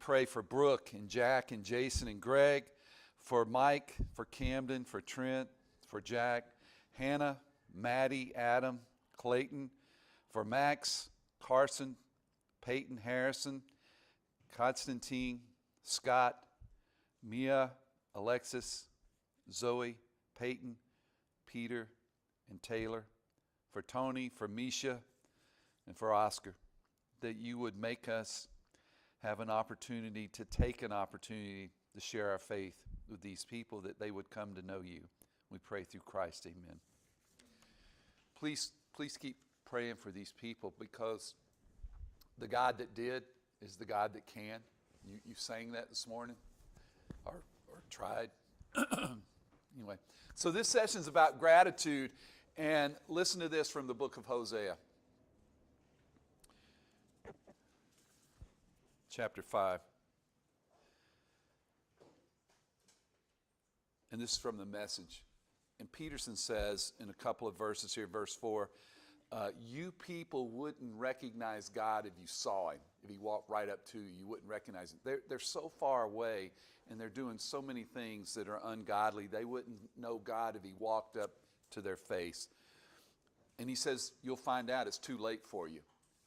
pray for Brooke and Jack and Jason and Greg, for Mike, for Camden, for Trent, for Jack, Hannah, Maddie, Adam, Clayton, for Max, Carson, Peyton, Harrison, Constantine, Scott, Mia, Alexis, Zoe, Peyton, Peter, and Taylor, for Tony, for Misha, and for Oscar, that you would make us have an opportunity to take an opportunity to share our faith with these people, that they would come to know you. We pray through Christ, amen. Please keep praying for these people, because the God that did is the God that can. You sang that this morning, or tried. Anyway, so this session is about gratitude, and listen to this from the book of Hosea. Chapter 5. And this is from the Message. And Peterson says in a couple of verses here, verse 4, you people wouldn't recognize God if you saw him. If he walked right up to you, you wouldn't recognize him. They're so far away, and they're doing so many things that are ungodly, they wouldn't know God if he walked up to their face. And he says, you'll find out it's too late for you.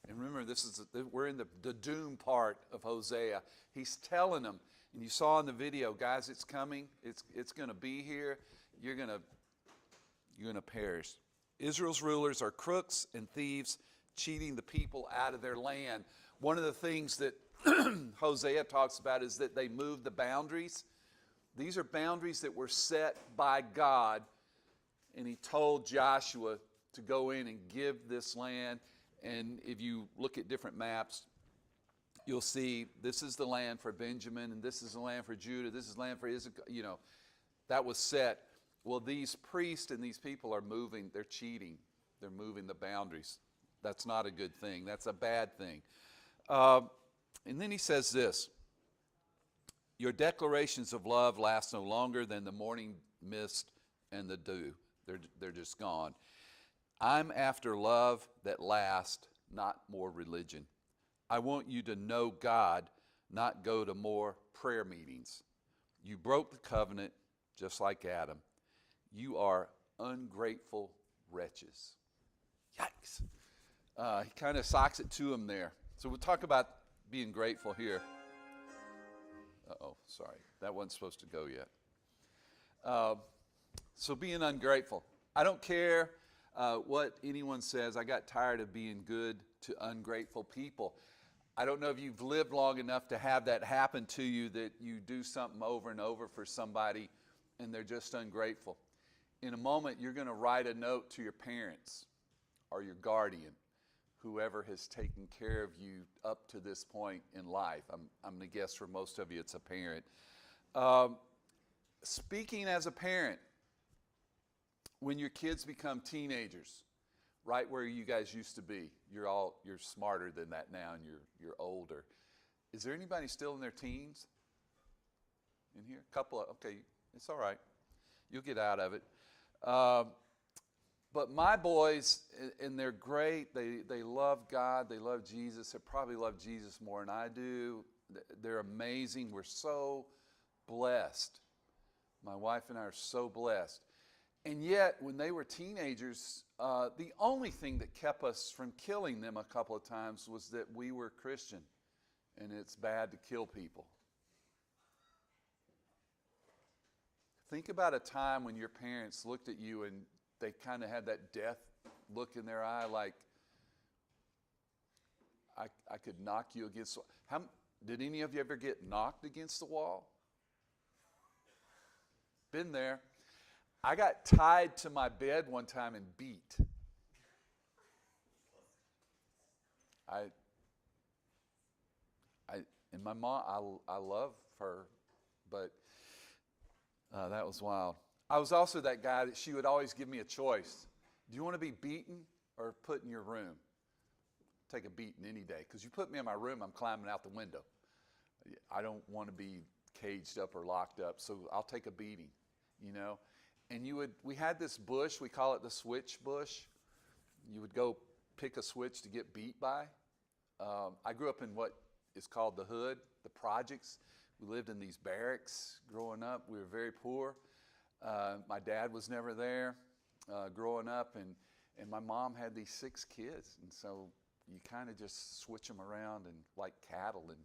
And remember, we're in the doom part of Hosea. He's telling them, and you saw in the video, guys, it's coming. It's going to be here. You're going to perish. Israel's rulers are crooks and thieves, cheating the people out of their land. One of the things that Hosea talks about is that they moved the boundaries. These are boundaries that were set by God, and he told Joshua to go in and give this land. And if you look at different maps, you'll see this is the land for Benjamin, and this is the land for Judah, this is the land for Issachar. That was set. Well, these priests and these people are moving, they're cheating. They're moving the boundaries. That's not a good thing. That's a bad thing. And then he says this, your declarations of love last no longer than the morning mist and the dew. They're just gone. I'm after love that lasts, not more religion. I want you to know God, not go to more prayer meetings. You broke the covenant just like Adam. You are ungrateful wretches. Yikes. He kind of socks it to him there. So we'll talk about being grateful here. Uh-oh, sorry. That wasn't supposed to go yet. So being ungrateful. I don't care what anyone says. I got tired of being good to ungrateful people. I don't know if you've lived long enough to have that happen to you, that you do something over and over for somebody and they're just ungrateful. In a moment, you're going to write a note to your parents or your guardian, whoever has taken care of you up to this point in life. I'm going to guess for most of you it's a parent. Speaking as a parent, when your kids become teenagers, right where you guys used to be, you're smarter than that now, and you're older. Is there anybody still in their teens in here? A couple of, okay, it's all right. You'll get out of it. But my boys, and they're great. They love God. They love Jesus. They probably love Jesus more than I do. They're amazing. We're so blessed. My wife and I are so blessed. And yet, when they were teenagers, the only thing that kept us from killing them a couple of times was that we were Christian, and it's bad to kill people. Think about a time when your parents looked at you and they kind of had that death look in their eye, like, I could knock you against. Did any of you ever get knocked against the wall? Been there. I got tied to my bed one time and beat. And my mom, I love her, but that was wild. I was also that guy that she would always give me a choice. Do you want to be beaten or put in your room? Take a beating any day, because you put me in my room, I'm climbing out the window. I don't want to be caged up or locked up, so I'll take a beating, you know. And we had this bush, we call it the switch bush. You would go pick a switch to get beat by. I grew up in what is called the hood. the projects. We lived in these barracks growing up. We were very poor. My dad was never there growing up, and my mom had these 6 kids, and so you kind of just switch them around and like cattle, and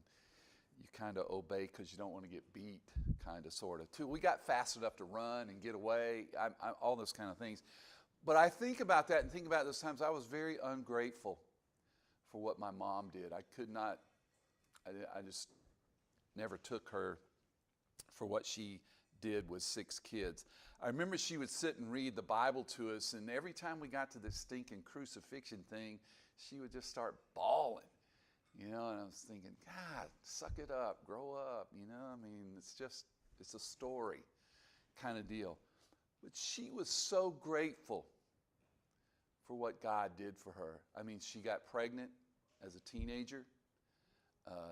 you kind of obey because you don't want to get beat, kind of, sort of, too. We got fast enough to run and get away, all those kind of things. But I think about that and think about those times I was very ungrateful for what my mom did. I could not, I just never took her for what she did with 6 kids. I remember she would sit and read the Bible to us, and every time we got to this stinking crucifixion thing, she would just start bawling, and I was thinking, God, suck it up, grow up, I mean, it's a story kind of deal. But she was so grateful for what God did for her. I mean, she got pregnant as a teenager.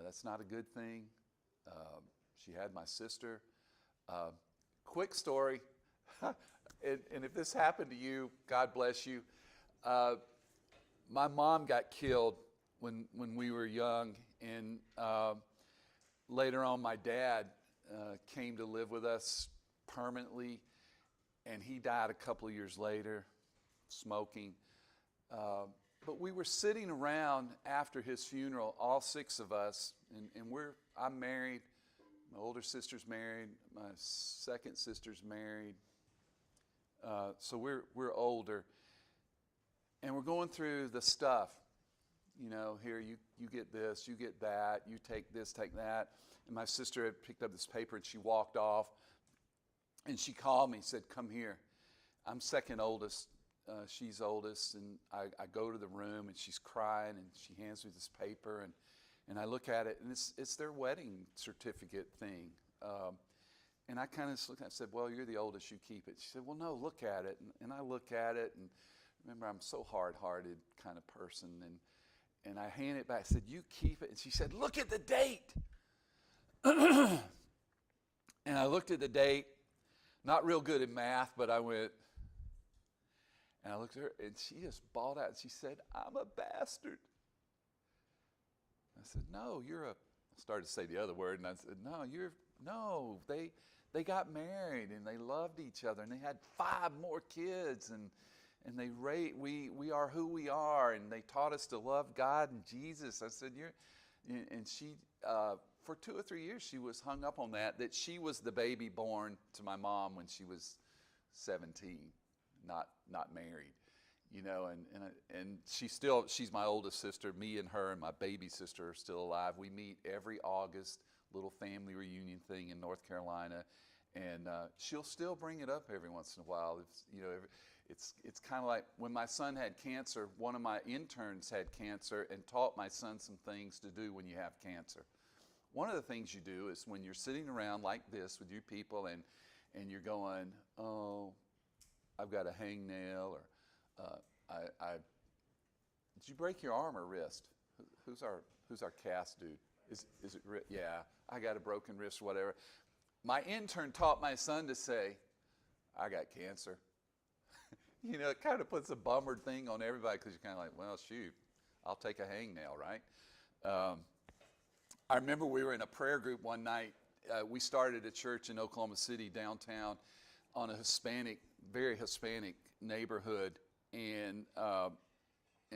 That's not a good thing. She had my sister. Quick story, and if this happened to you, God bless you. My mom got killed when we were young, and later on my dad came to live with us permanently, and he died a couple of years later, smoking. But we were sitting around after his funeral, all 6 of us, and I'm married, my older sister's married, my second sister's married, so we're older, and we're going through the stuff. Here, you get this, you get that, you take this, take that. And my sister had picked up this paper and she walked off. And she called me and said, come here. I'm second oldest. She's oldest. And I go to the room and she's crying and she hands me this paper. And I look at it and it's their wedding certificate thing. And I kind of looked at it and said, well, you're the oldest, you keep it. She said, well, no, look at it. And I look at it, and remember, I'm so hard-hearted kind of person. And I hand it back. I said, you keep it. And she said, look at the date. And I looked at the date. Not real good at math, but I went, and I looked at her, and she just bawled out. And she said, I'm a bastard. I said, no, I started to say the other word, and I said, no, they got married, and they loved each other, and they had 5 more kids, and we are who we are, and they taught us to love God and Jesus. I said, and she, for 2 or 3 years, she was hung up on that she was the baby born to my mom when she was 17, not married, and she's my oldest sister. Me and her and my baby sister are still alive. We meet every August, little family reunion thing in North Carolina, and she'll still bring it up every once in a while. It's kind of like when my son had cancer, one of my interns had cancer and taught my son some things to do when you have cancer. One of the things you do is when you're sitting around like this with your people and you're going, oh, I've got a hangnail, or did you break your arm or wrist? Who's our cast dude? Is it yeah, I got a broken wrist or whatever. My intern taught my son to say, I got cancer. It kind of puts a bummer thing on everybody because you're kind of like, well, shoot, I'll take a hangnail, right? I remember we were in a prayer group one night. We started a church in Oklahoma City downtown on a very Hispanic neighborhood, and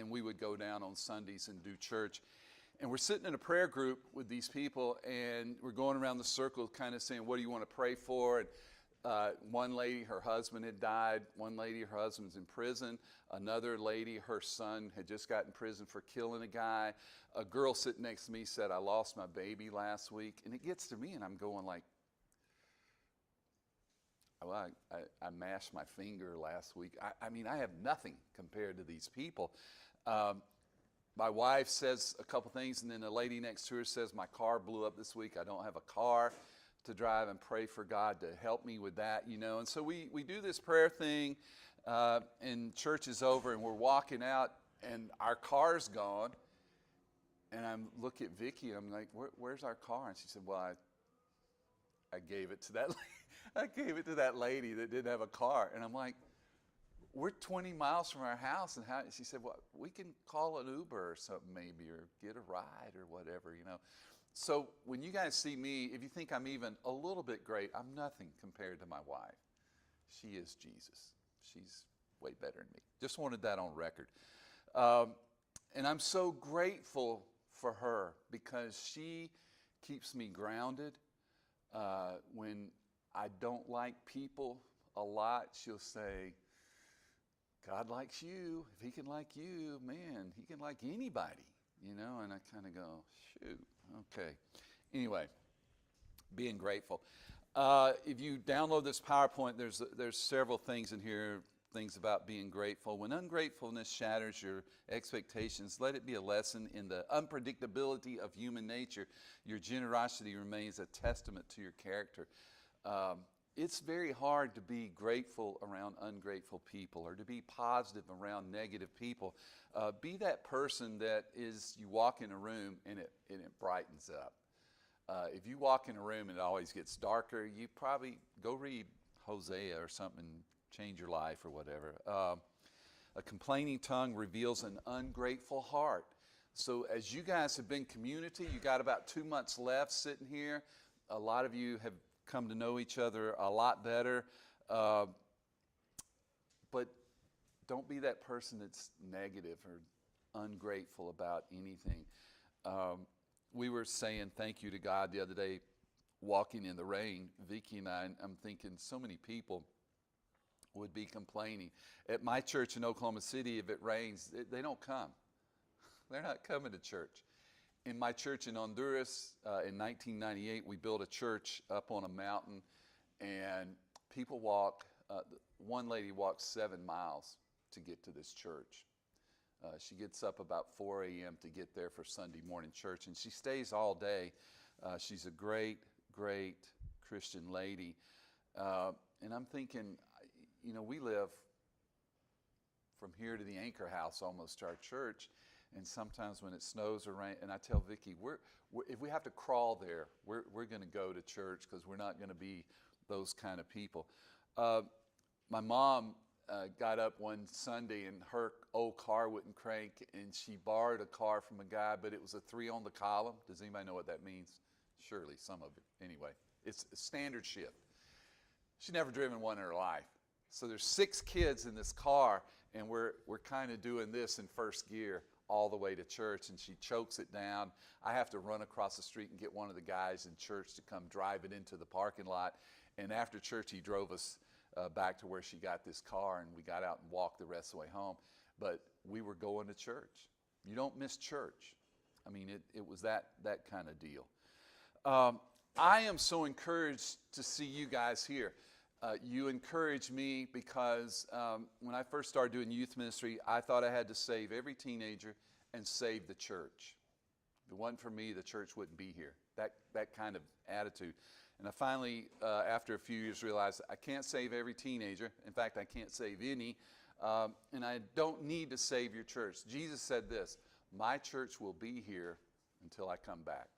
we would go down on Sundays and do church. And we're sitting in a prayer group with these people, and we're going around the circle kind of saying, what do you want to pray for? And one lady, her husband had died. One lady, her husband's in prison. Another lady, her son had just got in prison for killing a guy. A girl sitting next to me said, I lost my baby last week. And it gets to me, and I'm going like, well, I mashed my finger last week. I mean, I have nothing compared to these people. My wife says a couple things, and then the lady next to her says, my car blew up this week. I don't have a car to drive, and pray for God to help me with that, And so we do this prayer thing, and church is over, and we're walking out, and our car's gone. And I'm look at Vicki, and I'm like, where's our car? And she said, well, I gave it to that I gave it to that lady that didn't have a car. And I'm like, we're 20 miles from our house, and she said, well, we can call an Uber or something maybe, or get a ride or whatever, So when you guys see me, if you think I'm even a little bit great, I'm nothing compared to my wife. She is Jesus. She's way better than me. Just wanted that on record. And I'm so grateful for her because she keeps me grounded. When I don't like people a lot, she'll say, God likes you. If he can like you, man, he can like anybody, you know? And I kind of go, shoot, okay. Anyway, being grateful. If you download this PowerPoint, there's several things in here, things about being grateful. When ungratefulness shatters your expectations, let it be a lesson in the unpredictability of human nature. Your generosity remains a testament to your character. It's very hard to be grateful around ungrateful people or to be positive around negative people. Be that person that is, you walk in a room and it brightens up. If you walk in a room and it always gets darker, you probably go read Hosea or something, change your life or whatever. A complaining tongue reveals an ungrateful heart. So as you guys have been community, you got about 2 months left sitting here. A lot of you have come to know each other a lot better. But don't be that person that's negative or ungrateful about anything. We were saying thank you to God the other day, walking in the rain, Vicki and I'm thinking so many people would be complaining. At my church in Oklahoma City, if it rains, they don't come. They're not coming to church. In my church in Honduras, in 1998, we built a church up on a mountain, and people walk, one lady walks 7 miles to get to this church. She gets up about 4 a.m. to get there for Sunday morning church, and she stays all day. She's a great, great Christian lady. And I'm thinking, you know, we live from here to the Anchor House almost to our church, and sometimes when it snows or rains, and I tell Vicki, if we have to crawl there, we're going to go to church because we're not going to be those kind of people. My mom got up one Sunday and her old car wouldn't crank, and she borrowed a car from a guy, but it was a 3 on the column. Does anybody know what that means? Surely some of it. Anyway, it's a standard shift. She's never driven one in her life. So there's 6 kids in this car, and we're kind of doing this in first gear all the way to church, and she chokes it down. I have to run across the street and get one of the guys in church to come drive it into the parking lot. And after church, he drove us back to where she got this car, and we got out and walked the rest of the way home. But we were going to church. You don't miss church. I mean, it was that kind of deal. I am so encouraged to see you guys here. You encourage me because when I first started doing youth ministry, I thought I had to save every teenager and save the church. If it wasn't for me, the church wouldn't be here. That kind of attitude. And I finally, after a few years, realized I can't save every teenager. In fact, I can't save any. And I don't need to save your church. Jesus said this, my church will be here until I come back.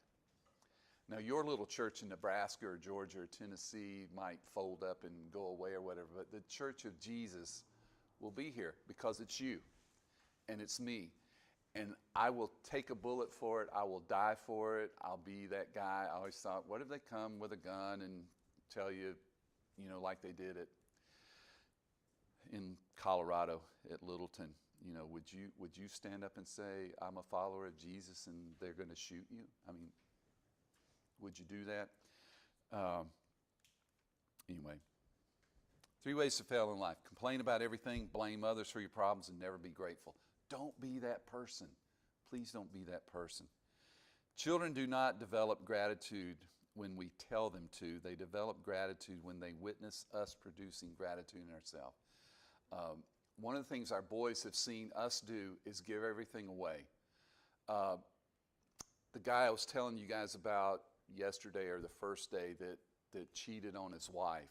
Now, your little church in Nebraska or Georgia or Tennessee might fold up and go away or whatever, but the church of Jesus will be here because it's you and it's me. And I will take a bullet for it. I will die for it. I'll be that guy. I always thought, what if they come with a gun and tell you, you know, like they did in Colorado at Littleton, you know, would you stand up and say, I'm a follower of Jesus, and they're going to shoot you? I mean, would you do that? Anyway, 3 ways to fail in life. Complain about everything, blame others for your problems, and never be grateful. Don't be that person. Please don't be that person. Children do not develop gratitude when we tell them to. They develop gratitude when they witness us producing gratitude in ourselves. One of the things our boys have seen us do is give everything away. The guy I was telling you guys about yesterday or the first day that cheated on his wife,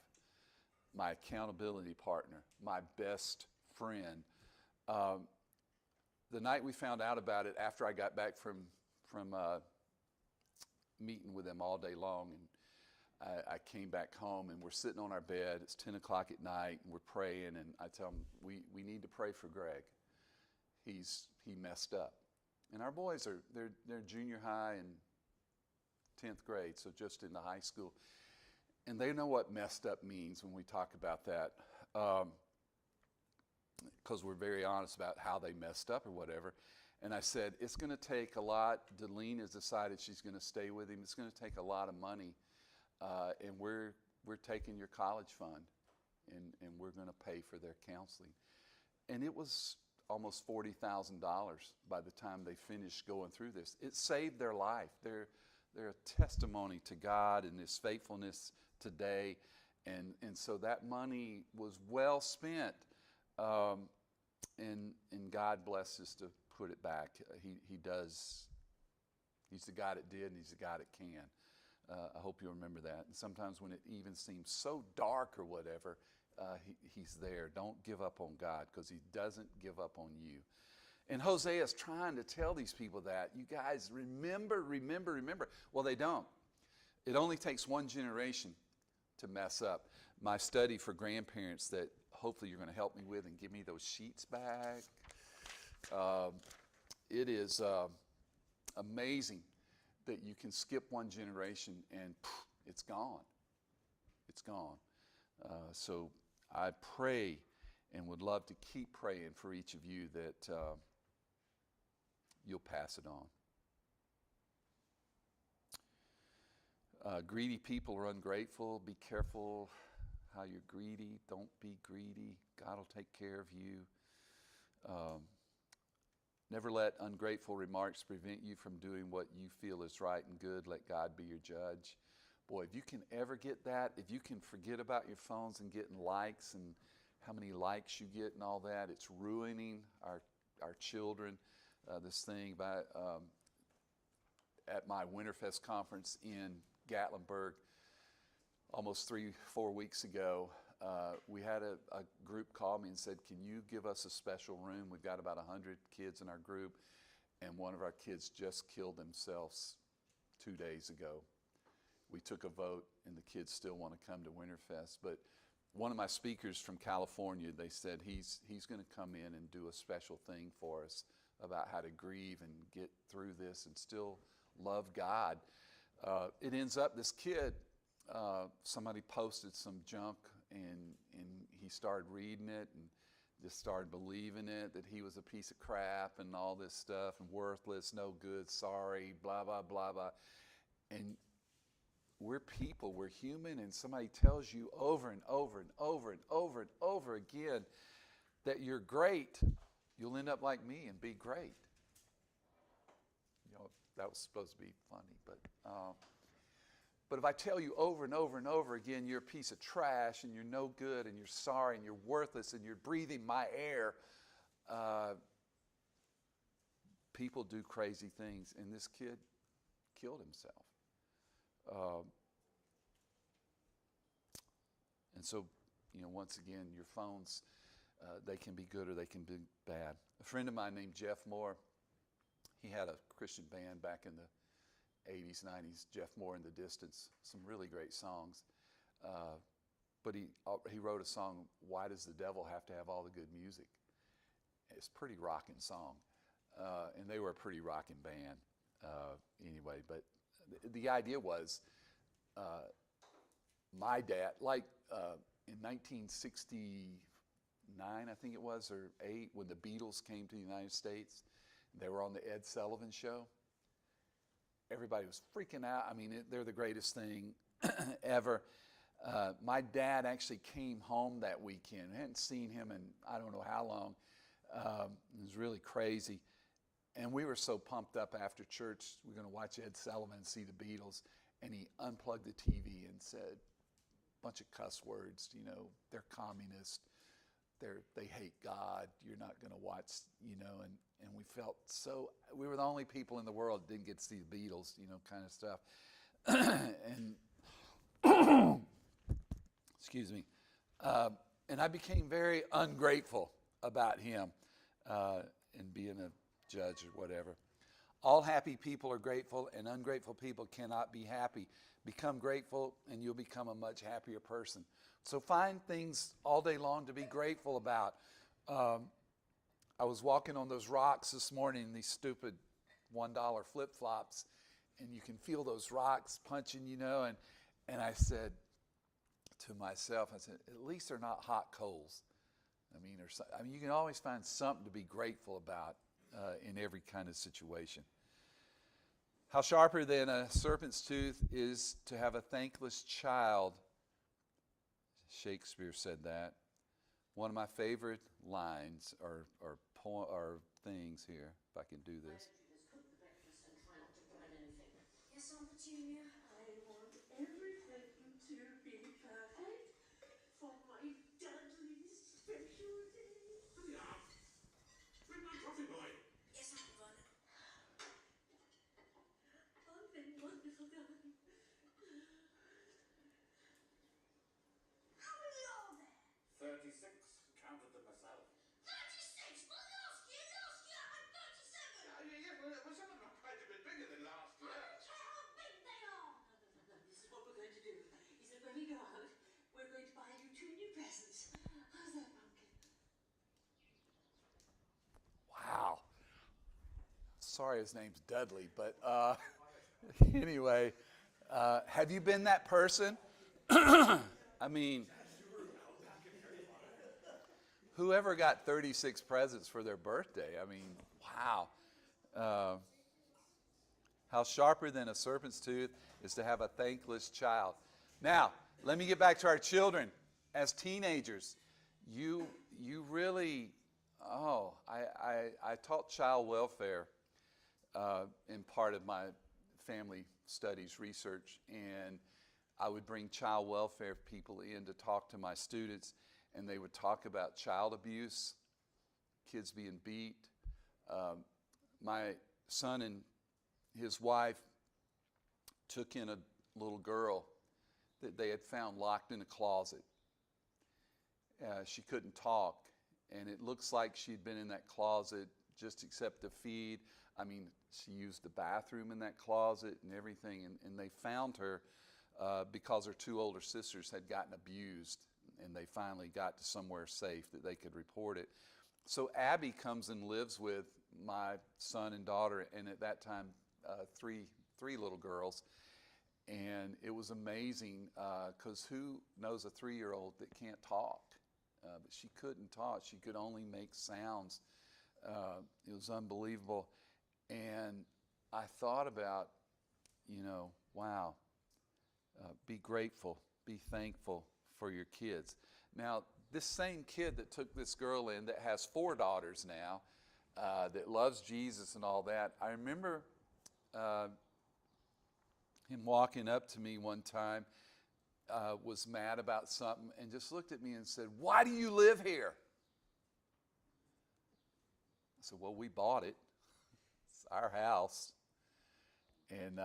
my accountability partner, my best friend. The night we found out about it, after I got back from meeting with him all day long, and I came back home, and we're sitting on our bed. It's 10 o'clock at night, and we're praying, and I tell him, we need to pray for Greg. He messed up. And our boys they're junior high and 10th grade, so just into high school. And they know what messed up means when we talk about that, because we're very honest about how they messed up or whatever. And I said, it's going to take a lot. Delene has decided she's going to stay with him. It's going to take a lot of money, and we're taking your college fund, and we're going to pay for their counseling. And it was almost $40,000 by the time they finished going through this. It saved their life. They're a testimony to God and His faithfulness today, and so that money was well spent, and God blesses to put it back. He does. He's the God that did, and He's the God that can. I hope you remember that. And sometimes when it even seems so dark or whatever, He's there. Don't give up on God, because He doesn't give up on you. And Hosea is trying to tell these people that. You guys, remember. Well, they don't. It only takes one generation to mess up. My study for grandparents that hopefully you're going to help me with and give me those sheets back. It is amazing that you can skip one generation and it's gone. It's gone. So I pray and would love to keep praying for each of you that you'll pass it on. Greedy people are ungrateful. Be careful how you're greedy. Don't be greedy. God will take care of you. Never let ungrateful remarks prevent you from doing what you feel is right and good. Let God be your judge. Boy, if you can ever get that, if you can forget about your phones and getting likes and how many likes you get and all that, it's ruining our children. This thing about at my Winterfest conference in Gatlinburg almost 3-4 weeks ago, we had a group call me and said, can you give us a special room? We've got about 100 kids in our group, and one of our kids just killed themselves 2 days ago. We took a vote, and the kids still want to come to Winterfest. But one of my speakers from California, they said he's going to come in and do a special thing for us about how to grieve and get through this and still love God. It ends up, this kid, somebody posted some junk, and he started reading it and just started believing it, that he was a piece of crap and all this stuff and worthless, no good, sorry, blah, blah, blah, blah. And we're people, we're human, and somebody tells you over and over and over and over and over again that you're great, you'll end up like me and be great. You know, that was supposed to be funny, but if I tell you over and over and over again you're a piece of trash and you're no good and you're sorry and you're worthless and you're breathing my air, people do crazy things, and this kid killed himself. And so, you know, once again, your phones, they can be good or they can be bad. A friend of mine named Jeff Moore, he had a Christian band back in the 80s, 90s, Jeff Moore in the Distance, some really great songs. But he wrote a song, Why Does the Devil Have to Have All the Good Music? It's a pretty rocking song. And they were a pretty rocking band anyway. But the idea was, my dad, like in 1969, I think it was, or 8, when the Beatles came to the United States, they were on the Ed Sullivan Show. Everybody was freaking out. I mean, they're the greatest thing ever. My dad actually came home that weekend. I hadn't seen him in I don't know how long. It was really crazy. And we were so pumped up after church. We're going to watch Ed Sullivan and see the Beatles. And he unplugged the TV and said a bunch of cuss words. You know, they're communist. They hate God. You're not going to watch, you know. And we felt so, we were the only people in the world that didn't get to see the Beatles, you know, kind of stuff. And, excuse me. And I became very ungrateful about him and being a judge or whatever. All happy people are grateful, and ungrateful people cannot be happy. Become grateful, and you'll become a much happier person. So find things all day long to be grateful about. I was walking on those rocks this morning, these stupid $1 flip-flops, and you can feel those rocks punching, and I said to myself, I said, at least they're not hot coals. You can always find something to be grateful about in every kind of situation. How sharper than a serpent's tooth is to have a thankless child. Shakespeare said that. One of my favorite lines or things here, if I can do this. Cook the breakfast and try not to burn anything. Yes, Aunt Petunia. I want everything to be perfect for my Duddley special day. Hurry up! Bring my coffee, boy. Yes, Uncle Vernon. Aren't they wonderful, darling? How many are there? 36. Counted them myself. 36! But last year I had 37! Yeah, well, some of them are quite a bit bigger than last I year. don't care how big they are! No. This is what we're going to do. He said when we go out, we're going to buy you 2 new presents. How's that, Pumpkin? Wow. Sorry his name's Dudley, but anyway, have you been that person? Whoever got 36 presents for their birthday, wow. How sharper than a serpent's tooth is to have a thankless child. Now, let me get back to our children. As teenagers, you really, I taught child welfare in part of my family studies research, and I would bring child welfare people in to talk to my students, and they would talk about child abuse, kids being beat. My son and his wife took in a little girl that they had found locked in a closet. She couldn't talk, and it looks like she'd been in that closet just except to feed. She used the bathroom in that closet and everything, and they found her because her 2 older sisters had gotten abused, and they finally got to somewhere safe that they could report it. So Abby comes and lives with my son and daughter, and at that time, three little girls. And it was amazing because who knows a 3-year-old that can't talk? But she couldn't talk. She could only make sounds. It was unbelievable. And I thought about, wow, be grateful, be thankful for your kids. Now, this same kid that took this girl in that has 4 daughters now, that loves Jesus and all that, I remember him walking up to me one time, was mad about something, and just looked at me and said, "Why do you live here?" I said, "Well, we bought it. It's our house." And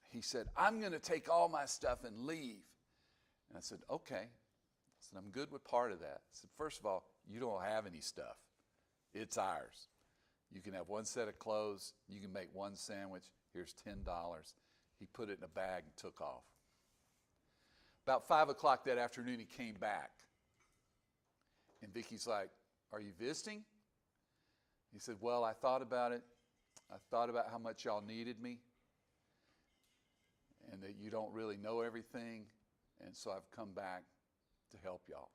he said, "I'm going to take all my stuff and leave." And I said, "Okay." I said, "I'm good with part of that." I said, "First of all, you don't have any stuff. It's ours. You can have 1 set of clothes. You can make 1 sandwich. Here's $10. He put it in a bag and took off. About 5 o'clock that afternoon, he came back. And Vicky's like, "Are you visiting?" He said, "Well, I thought about it. I thought about how much y'all needed me and that you don't really know everything, and so I've come back to help y'all."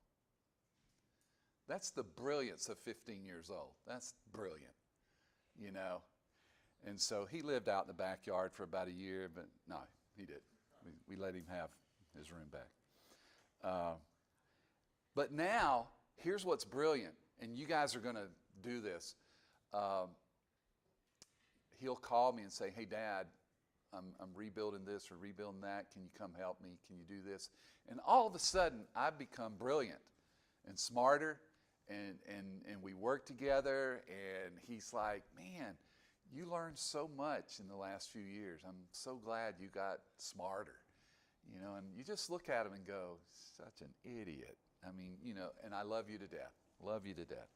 That's the brilliance of 15 years old. That's brilliant, And so he lived out in the backyard for about a year, but no, he didn't. We let him have his room back. But now, here's what's brilliant, and you guys are going to do this. He'll call me and say, "Hey, Dad, I'm rebuilding this or rebuilding that. Can you come help me? Can you do this?" And all of a sudden, I've become brilliant and smarter, and we work together, and he's like, "Man, you learned so much in the last few years. I'm so glad you got smarter." And you just look at him and go, "Such an idiot." And I love you to death. Love you to death.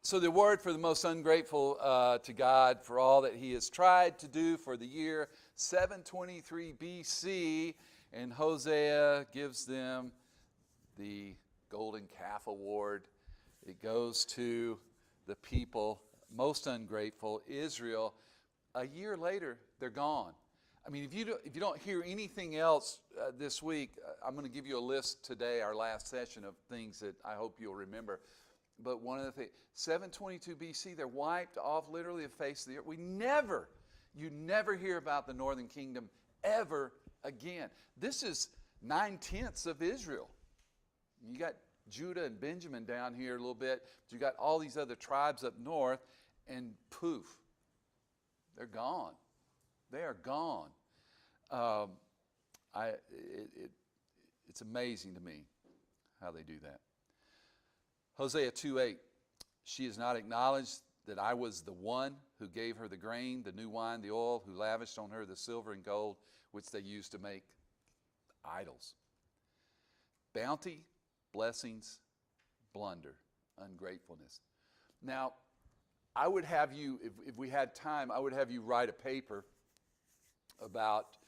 So the word for the most ungrateful to God for all that he has tried to do for the year 723 BC, and Hosea gives them the Golden Calf Award. It goes to the people most ungrateful, Israel, a year later, they're gone. I mean, if you don't hear anything else this week, I'm going to give you a list today, our last session, of things that I hope you'll remember. But one of the things, 722 BC, they're wiped off literally the face of the earth. You never hear about the northern kingdom ever again. This is 9/10 of Israel. You got Judah and Benjamin down here a little bit. But you got all these other tribes up north, and poof, they're gone. They are gone. It's amazing to me how they do that. Hosea 2:8, she has not acknowledged that I was the one who gave her the grain, the new wine, the oil, who lavished on her the silver and gold, which they used to make idols. Bounty, blessings, blunder, ungratefulness. Now, I would have you, if we had time, I would have you write a paper about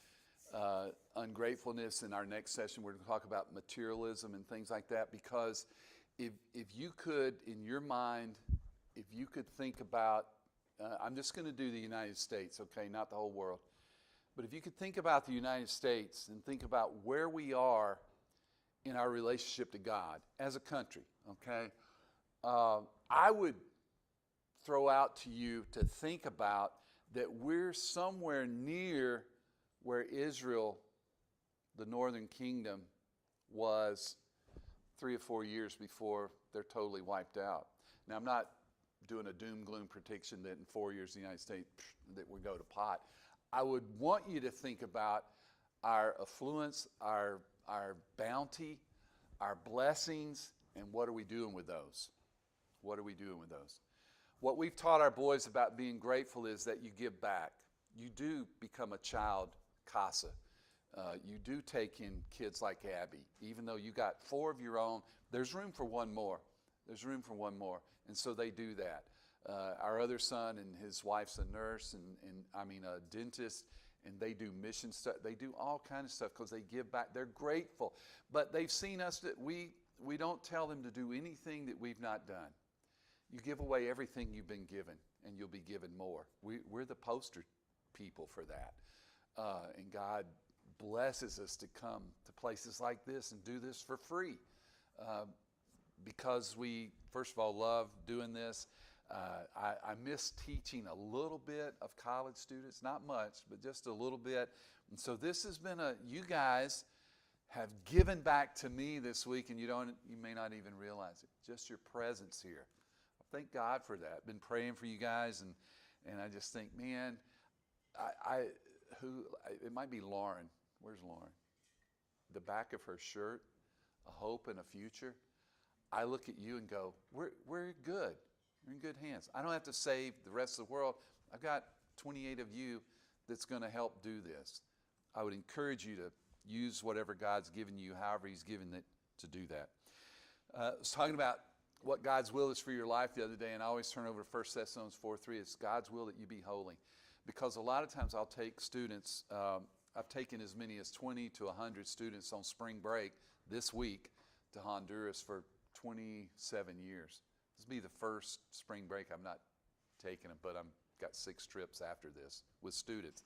ungratefulness in our next session. We're going to talk about materialism and things like that, because if you could, in your mind, if you could think about, I'm just going to do the United States, okay, not the whole world. But if you could think about the United States and think about where we are in our relationship to God as a country, okay, I would throw out to you to think about that we're somewhere near where Israel, the northern kingdom, was 3 or 4 years before they're totally wiped out. Now, I'm not doing a doom gloom prediction that in 4 years the United States that we go to pot. I would want you to think about our affluence, our bounty, our blessings, and what are we doing with those? What are we doing with those? What we've taught our boys about being grateful is that you give back. You do become a child casa. You do take in kids like Abby. Even though you got 4 of your own, there's room for one more. There's room for one more. And so they do that. Our other son and his wife's a nurse and a dentist, and they do mission stuff. They do all kind of stuff because they give back. They're grateful. But they've seen us that we don't tell them to do anything that we've not done. You give away everything you've been given, and you'll be given more. We're the poster people for that. And God blesses us to come to places like this and do this for free. Because we, first of all, love doing this. I miss teaching a little bit of college students, not much, but just a little bit. And so this has been you guys have given back to me this week, and you may not even realize it. Just your presence here. Thank God for that. Been praying for you guys, and I just think, man, it might be Lauren. Where's Lauren? The back of her shirt, a hope and a future. I look at you and go, we're good. We're in good hands. I don't have to save the rest of the world. I've got 28 of you that's going to help do this. I would encourage you to use whatever God's given you, however He's given it to do that. I was talking about what God's will is for your life the other day, and I always turn over to 1 Thessalonians 4:3. It's God's will that you be holy. Because a lot of times I'll take students, I've taken as many as 20 to 100 students on spring break this week to Honduras for 27 years. This will be the first spring break I'm not taking them, but I've got 6 trips after this with students.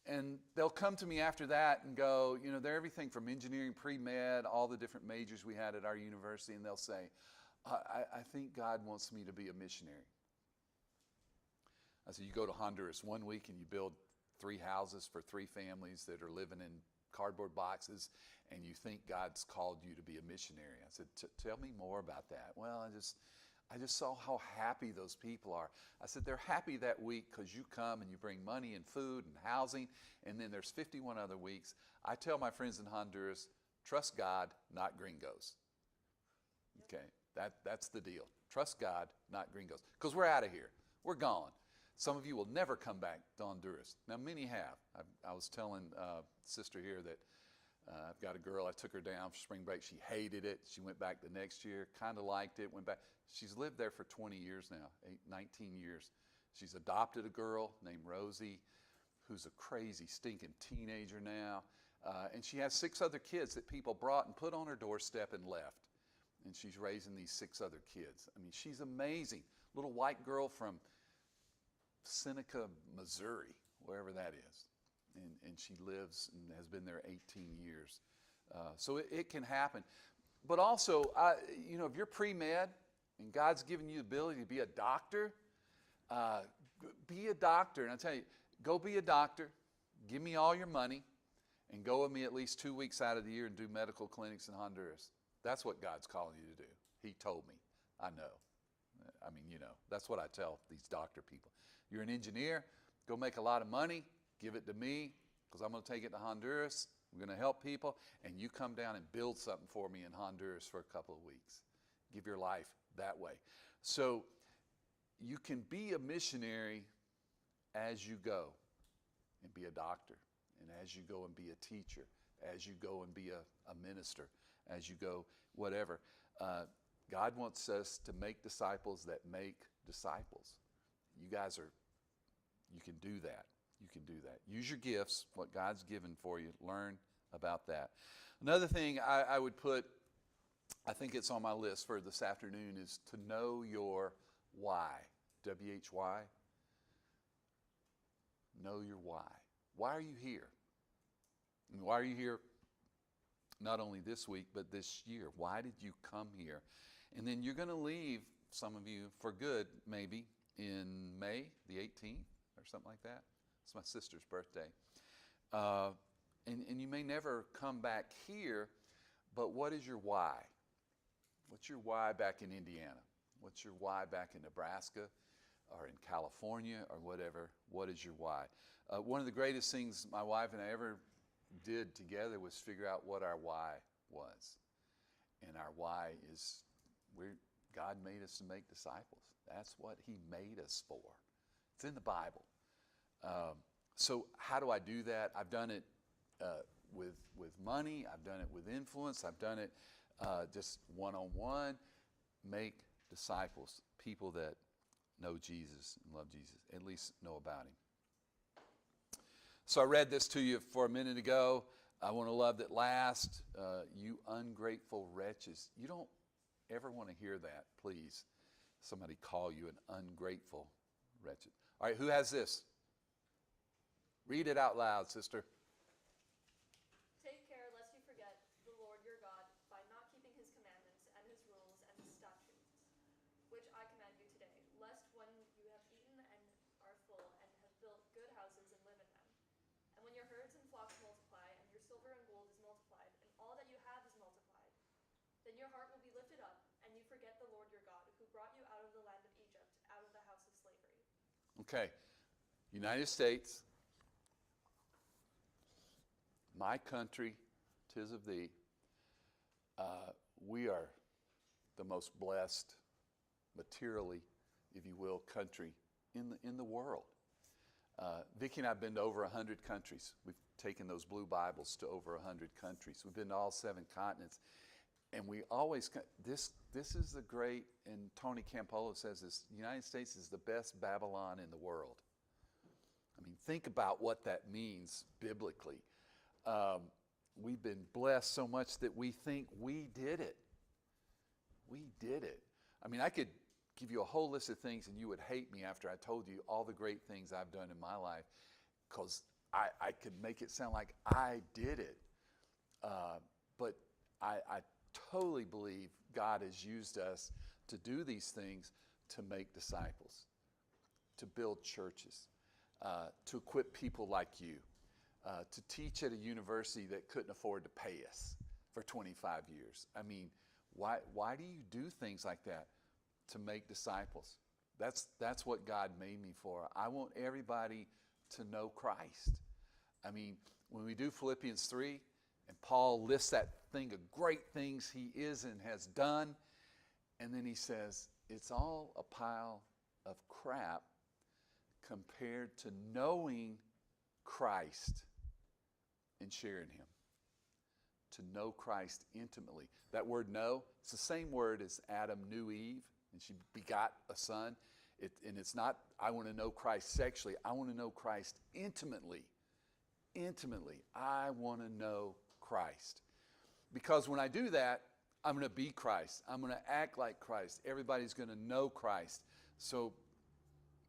And they'll come to me after that and go, they're everything from engineering, pre-med, all the different majors we had at our university, and they'll say, I think God wants me to be a missionary. I said, you go to Honduras 1 week and you build 3 houses for 3 families that are living in cardboard boxes, and you think God's called you to be a missionary. I said, tell me more about that. Well, I just saw how happy those people are. I said, they're happy that week because you come and you bring money and food and housing, and then there's 51 other weeks. I tell my friends in Honduras, trust God, not gringos. Okay, that's the deal. Trust God, not gringos. Because we're out of here. We're gone. Some of you will never come back to Honduras. Now, many have. I was telling sister here that I've got a girl. I took her down for spring break. She hated it. She went back the next year, kind of liked it, went back. She's lived there for 20 years now, 19 years. She's adopted a girl named Rosie, who's a crazy, stinking teenager now. And she has 6 other kids that people brought and put on her doorstep and left. And she's raising these 6 other kids. I mean, she's amazing. Little white girl from Seneca, Missouri, wherever that is. And she lives and has been there 18 years. So it can happen. But also, if you're pre-med and God's given you the ability to be a doctor, be a doctor. And I tell you, go be a doctor. Give me all your money and go with me at least 2 weeks out of the year and do medical clinics in Honduras. That's what God's calling you to do. He told me. I know. I mean, that's what I tell these doctor people. You're an engineer, go make a lot of money, give it to me, because I'm going to take it to Honduras. I'm going to help people, and you come down and build something for me in Honduras for a couple of weeks. Give your life that way. So you can be a missionary as you go and be a doctor, and as you go and be a teacher, as you go and be a minister, as you go whatever. God wants us to make disciples that make disciples. You can do that. You can do that. Use your gifts, what God's given for you. Learn about that. Another thing I would put, I think it's on my list for this afternoon, is to know your why. W-H-Y. Know your why. Why are you here? And why are you here not only this week, but this year? Why did you come here? And then you're going to leave, some of you, for good, maybe, in May the 18th or something like that. It's my sister's birthday. And you may never come back here, but what is your why? What's your why back in Indiana? What's your why back in Nebraska or in California or whatever? What is your why? One of the greatest things my wife and I ever did together was figure out what our why was. And our why is God made us to make disciples. That's what he made us for. It's in the Bible. So how do I do that? I've done it with money. I've done it with influence. I've done it just one-on-one. Make disciples, people that know Jesus and love Jesus, at least know about him. So I read this to you for a minute ago. I want a love that lasts. You ungrateful wretches. You don't ever want to hear that, please. Somebody call you an ungrateful wretched. All right, who has this? Read it out loud, sister. Take care lest you forget the Lord your God by not keeping his commandments and his rules and his statutes, which I command you today, lest when you have eaten and are full and have built good houses and live in them, and when your herds and flocks multiply and your silver and gold is multiplied and all that you have is multiplied, then your heart will be lifted up and you forget the Lord your God who brought you out of the land of Egypt, out of the house of slavery. Okay, United States, my country, 'tis of thee. We are the most blessed, materially, if you will, country in the world. Vicki and I have been to over 100 countries. We've taken those blue Bibles to over 100 countries. We've been to all 7 continents. And we always, this is the great, and Tony Campolo says this, the United States is the best Babylon in the world. I mean, think about what that means biblically. We've been blessed so much that we think we did it. We did it. I mean, I could give you a whole list of things and you would hate me after I told you all the great things I've done in my life, because I could make it sound like I did it. But I totally believe God has used us to do these things, to make disciples, to build churches, to equip people like you, to teach at a university that couldn't afford to pay us for 25 years. I mean, why do you do things like that? To make disciples. That's what God made me for. I want everybody to know Christ. I mean, when we do Philippians 3, and Paul lists that thing of great things he is and has done, and then he says, it's all a pile of crap compared to knowing Christ and sharing him. To know Christ intimately. That word know, it's the same word as Adam knew Eve, and she begot a son. And it's not, I want to know Christ sexually. I want to know Christ intimately. Intimately. I want to know Christ. Because when I do that, I'm going to be Christ. I'm going to act like Christ. Everybody's going to know Christ. So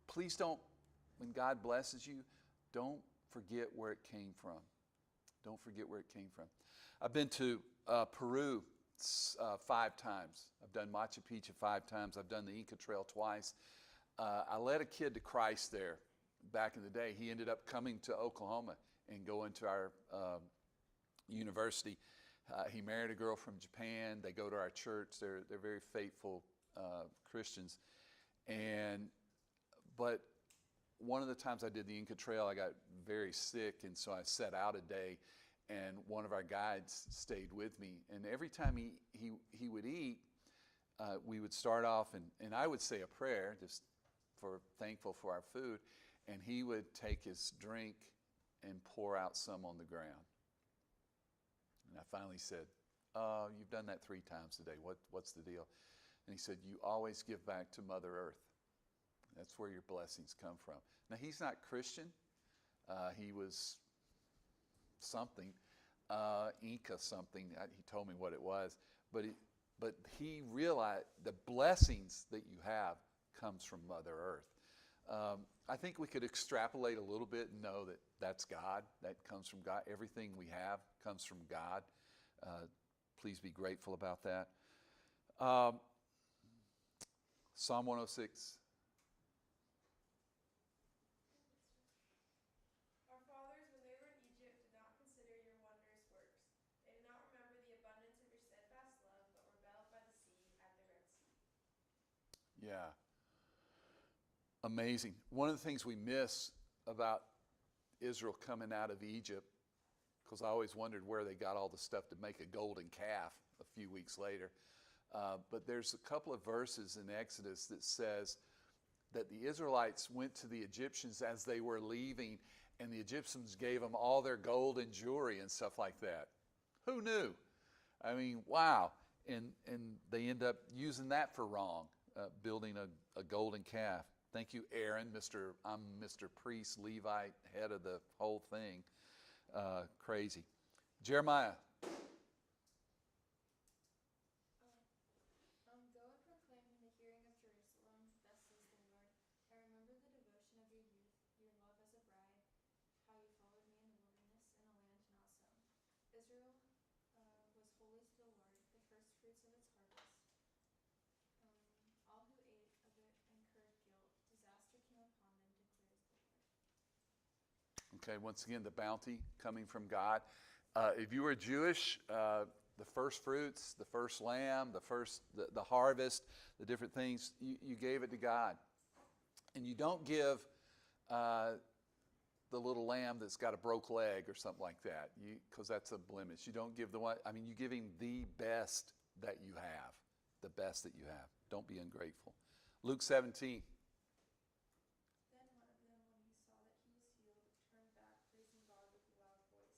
please don't when God blesses you, don't forget where it came from. Don't forget where it came from. I've been to Peru 5 times. I've done Machu Picchu 5 times. I've done the Inca Trail twice. I led a kid to Christ there back in the day. He ended up coming to Oklahoma and going to our university. He married a girl from Japan. They go to our church. They're very faithful Christians. But one of the times I did the Inca Trail, I got very sick, and so I set out a day, and one of our guides stayed with me. And every time he would eat, we would start off, and I would say a prayer, just thankful for our food, and he would take his drink and pour out some on the ground. And I finally said, "Oh, you've done that 3 times today. What's the deal?" And he said, "You always give back to Mother Earth. That's where your blessings come from." Now, he's not Christian. He was something, Inca something. He told me what it was. But he realized the blessings that you have comes from Mother Earth. I think we could extrapolate a little bit and know that that's God. That comes from God. Everything we have comes from God. Please be grateful about that. Psalm 106. Our fathers, when they were in Egypt, did not consider your wondrous works. They did not remember the abundance of your steadfast love, but rebelled by the sea at the Red Sea. Yeah. Amazing. One of the things we miss about Israel coming out of Egypt, because I always wondered where they got all the stuff to make a golden calf a few weeks later. But there's a couple of verses in Exodus that says that the Israelites went to the Egyptians as they were leaving, and the Egyptians gave them all their gold and jewelry and stuff like that. Who knew? I mean, wow. And they end up using that for wrong, building a golden calf. Thank you, Aaron. I'm Mr. Priest, Levite, head of the whole thing. Crazy. Jeremiah. Go and proclaim in the hearing of Jerusalem, thus says the Lord, I remember the devotion of your youth, your love as a bride, how you followed me in the wilderness in a land not sown. Israel was holy to the Lord, the first fruits of its harvest. All who ate of it incurred guilt. Disaster came upon them, declares the Lord. Okay, once again, the bounty coming from God. If you were Jewish, the first fruits, the first lamb, the harvest, the different things, you gave it to God. And you don't give the little lamb that's got a broke leg or something like that, because that's a blemish. You don't give the one, you give him the best that you have, the best that you have. Don't be ungrateful. Luke 17. Then one of them, when he saw that he was healed, turned back, praising God with a loud voice.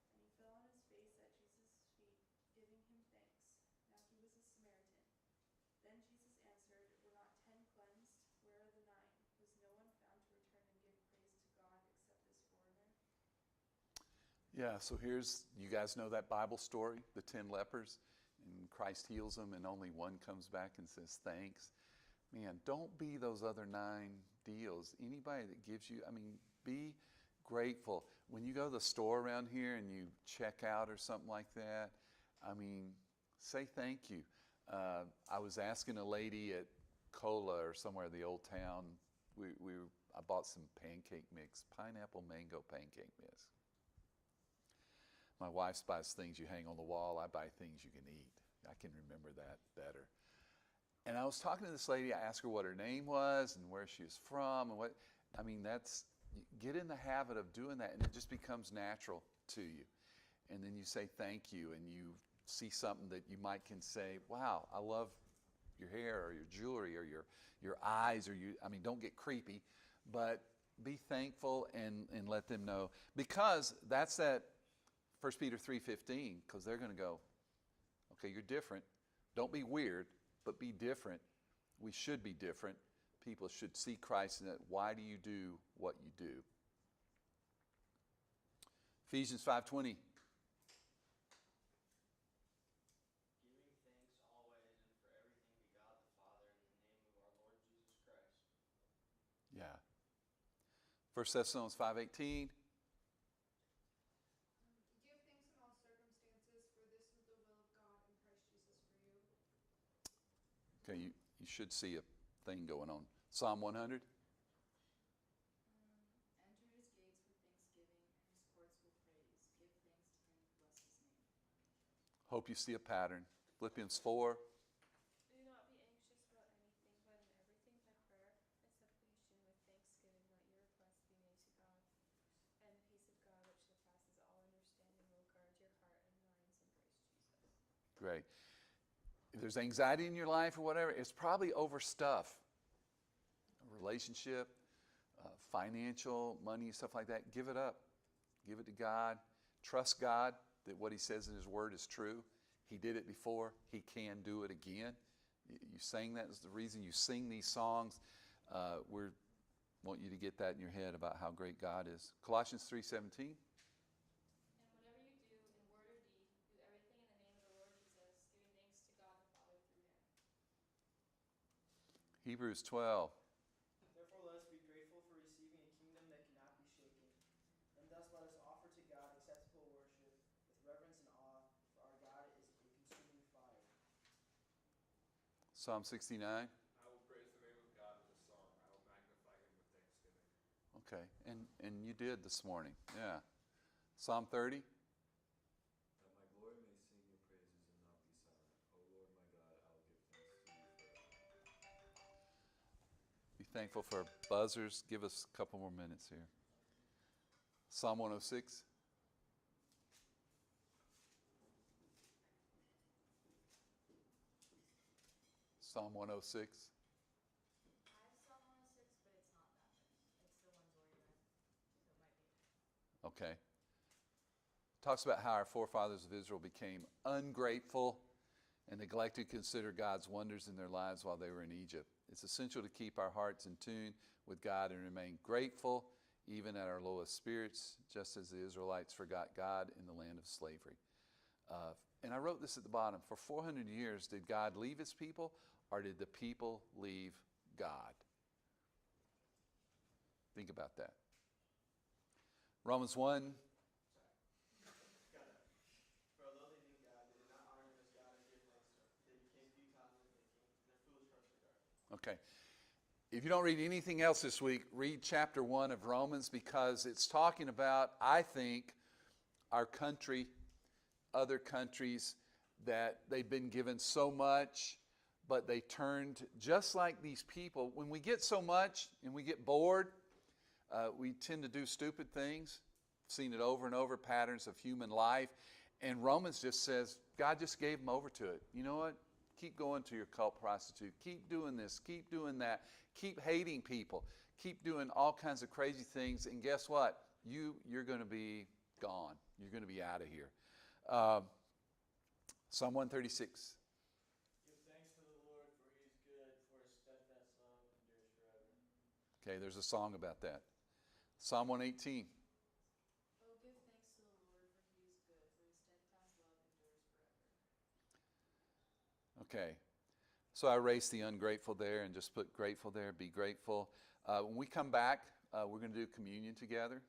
And he fell on his face at Jesus' feet, giving him thanks. Now he was a Samaritan. Then Jesus answered, Were not 10 cleansed? Where are the 9? Was no one found to return and give praise to God except this foreigner? Yeah, so you guys know that Bible story, the 10 lepers, and Christ heals them, and only one comes back and says thanks. Man, don't be those other 9 deals. Anybody that gives you, be grateful. When you go to the store around here and you check out or something like that, say thank you. I was asking a lady at Cola or somewhere in the old town, I bought some pancake mix, pineapple mango pancake mix. My wife buys things you hang on the wall. I buy things you can eat. I can remember that better. And I was talking to this lady. I asked her what her name was and where she was from. And get in the habit of doing that, and it just becomes natural to you. And then you say thank you, and you see something that you can say, wow, I love your hair or your jewelry or your eyes, don't get creepy, but be thankful and let them know. Because that's that 1 Peter 3:15, because they're going to go, okay, you're different. Don't be weird, but be different. We should be different. People should see Christ in it. Why do you do what you do? Ephesians 5:20. Giving thanks always and for everything to God the Father in the name of our Lord Jesus Christ. Yeah. 1 Thessalonians 5:18. Give thanks in all circumstances, for this is the will of God in Christ Jesus for you. Okay, you should see a thing going on. Psalm 100. Enter his gates with thanksgiving and his courts with praise. Give thanks to him, bless his name. Hope you see a pattern. Philippians 4. Do not be anxious about anything, but in everything by prayer and supplication with thanksgiving let your requests be made to God. And the peace of God, which surpasses all understanding, will guard your heart and minds in Christ Jesus. Great. If there's anxiety in your life or whatever, it's probably over stuff. A relationship, financial, money, stuff like that. Give it up. Give it to God. Trust God that what he says in his word is true. He did it before. He can do it again. You sang that is the reason you sing these songs. We want you to get that in your head about how great God is. Colossians 3:17. And whatever you do, in word or deed, do everything in the name of the Lord Jesus, giving thanks to God the Father through him. Hebrews 12. Therefore let us be grateful for receiving a kingdom that cannot be shaken. And thus let us offer to God acceptable worship with reverence and awe, for our God is a consuming fire. Psalm 69. I will praise the name of God with a song. I will magnify him with thanksgiving. Okay, and you did this morning. Yeah. Psalm 30. That my glory may sing your praises and not be silent. O Lord my God, I will give thanks to you forever. Be thankful for buzzers. Give us a couple more minutes here. Psalm 106. Psalm 106. I have Psalm 106, but it's not that verse. It's the ones where you're at. So it might be. Okay. Talks about how our forefathers of Israel became ungrateful and neglected to consider God's wonders in their lives while they were in Egypt. It's essential to keep our hearts in tune with God and remain grateful even at our lowest spirits, just as the Israelites forgot God in the land of slavery. And I wrote this at the bottom. For 400 years, did God leave his people, or did the people leave God? Think about that. Romans 1. For although they knew God, they did not honor him as God or give thanks to him. They became futile in their thinking, and their foolish hearts were darkened. Okay. If you don't read anything else this week, read chapter 1 of Romans, because it's talking about, I think, our country, other countries, that they've been given so much, but they turned just like these people. When we get so much and we get bored, we tend to do stupid things. I've seen it over and over, patterns of human life. And Romans just says, God just gave them over to it. You know what? Keep going to your cult prostitute. Keep doing this. Keep doing that. Keep hating people. Keep doing all kinds of crazy things. And guess what? You're going to be gone. You're going to be out of here. Psalm 136. Give thanks to the Lord, for he is good, for his steadfast love endures forever. Okay, there's a song about that. Psalm 118. Oh, give thanks to the Lord, for he is good, for his steadfast love endures forever. Okay, so I erased the ungrateful there and just put grateful there. Be grateful. When we come back, we're going to do communion together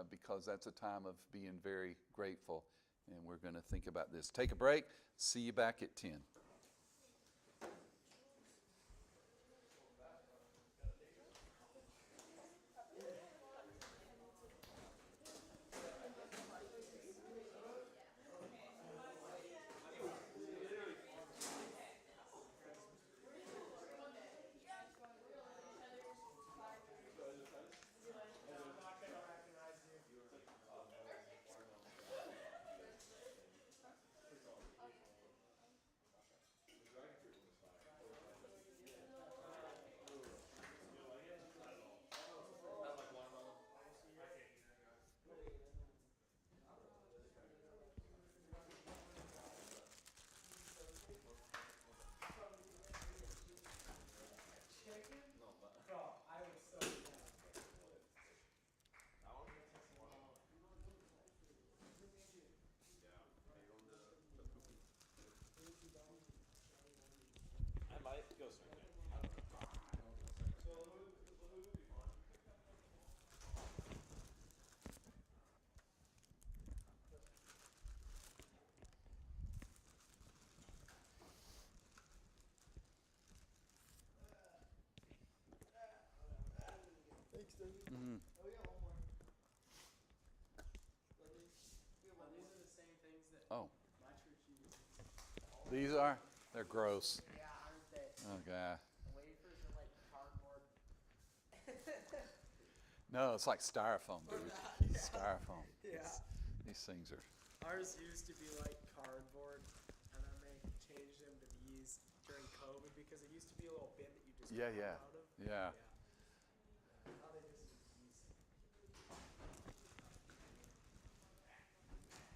because that's a time of being very grateful, and we're going to think about this. Take a break. See you back at 10. Oh, yeah, one more. These are the same things that Oh, my church uses. these are? They're gross. Yeah, aren't they? Oh, God. Wafers are like cardboard. No, it's like styrofoam, dude. Yeah. Styrofoam. Yeah. These things are. Ours used to be like cardboard, and then they changed them to these during COVID because it used to be a little bin that you just Yeah, grab yeah. out of. Yeah. Now they just use these. So Brian, talk to me about what are you guys thinking about?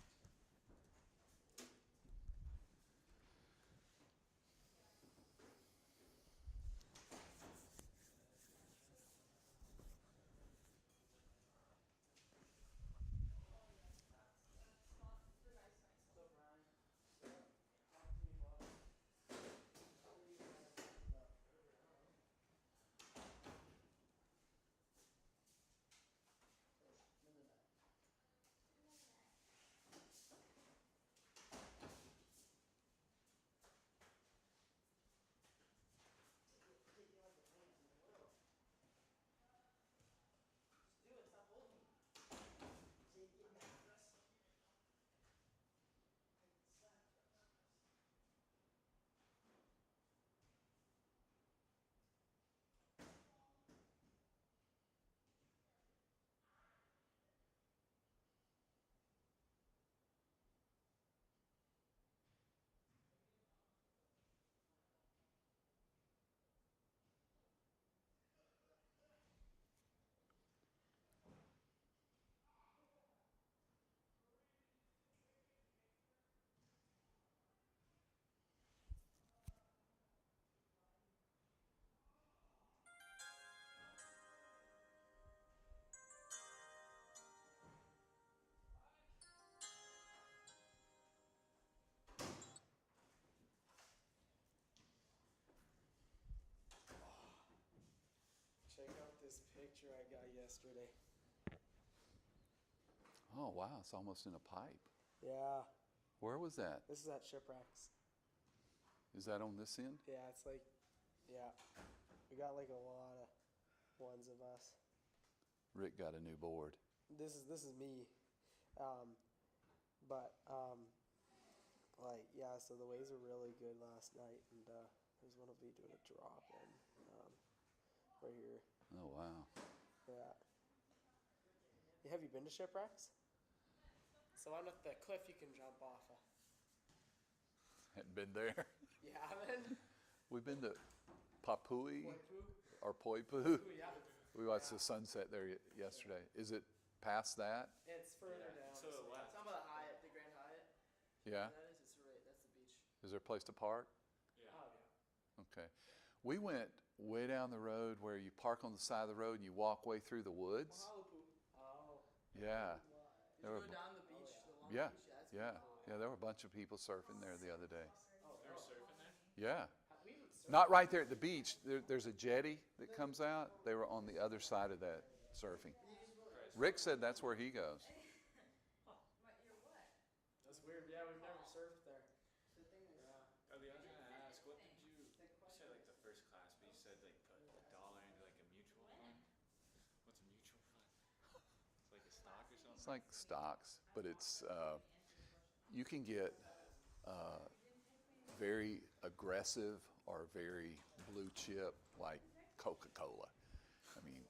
Taking like a man in the world. Just do it. Stop holding me. Take it back. Check out this picture I got yesterday. Oh, wow. It's almost in a pipe. Yeah, Where was that? this is at Shipwrecks. Is that on this end? Yeah, it's like, yeah, we got like a lot of ones of us. Rick got a new board. This is me, like yeah. So the waves were really good last night, and there's one of me doing a drop in, right here. Oh, wow. Yeah. Have you been to Shipwrecks? So I'm at the cliff you can jump off of. Hadn't been there. You haven't? We've been to Papui Poipu? or Poipu. Yeah. We watched the sunset there yesterday. Is it past that? It's further down. to the left. It's on by the Hyatt, the Grand Hyatt. Yeah. That is, it's right. That's the beach. Is there a place to park? Yeah. Oh yeah. Okay. We went way down the road where you park on the side of the road and you walk way through the woods. Mahalapu. Oh. Yeah. Did There you were- go down the beach, the long Yeah. beach? That's Yeah. beautiful. Yeah, there were a bunch of people surfing there the other day. They were surfing there? Yeah. We would surf. Not right there at the beach. There's a jetty that comes out. They were on the other side of that surfing. Rick said that's where he goes. That's weird. Yeah, we've never surfed there. Yeah. Oh, the other thing I asked, what did you said like the first class, but you said like put $1 into like a mutual fund? What's a mutual fund? It's like a stock or something? It's like stocks, but it's you can get very aggressive or very blue chip like Coca-Cola. I mean,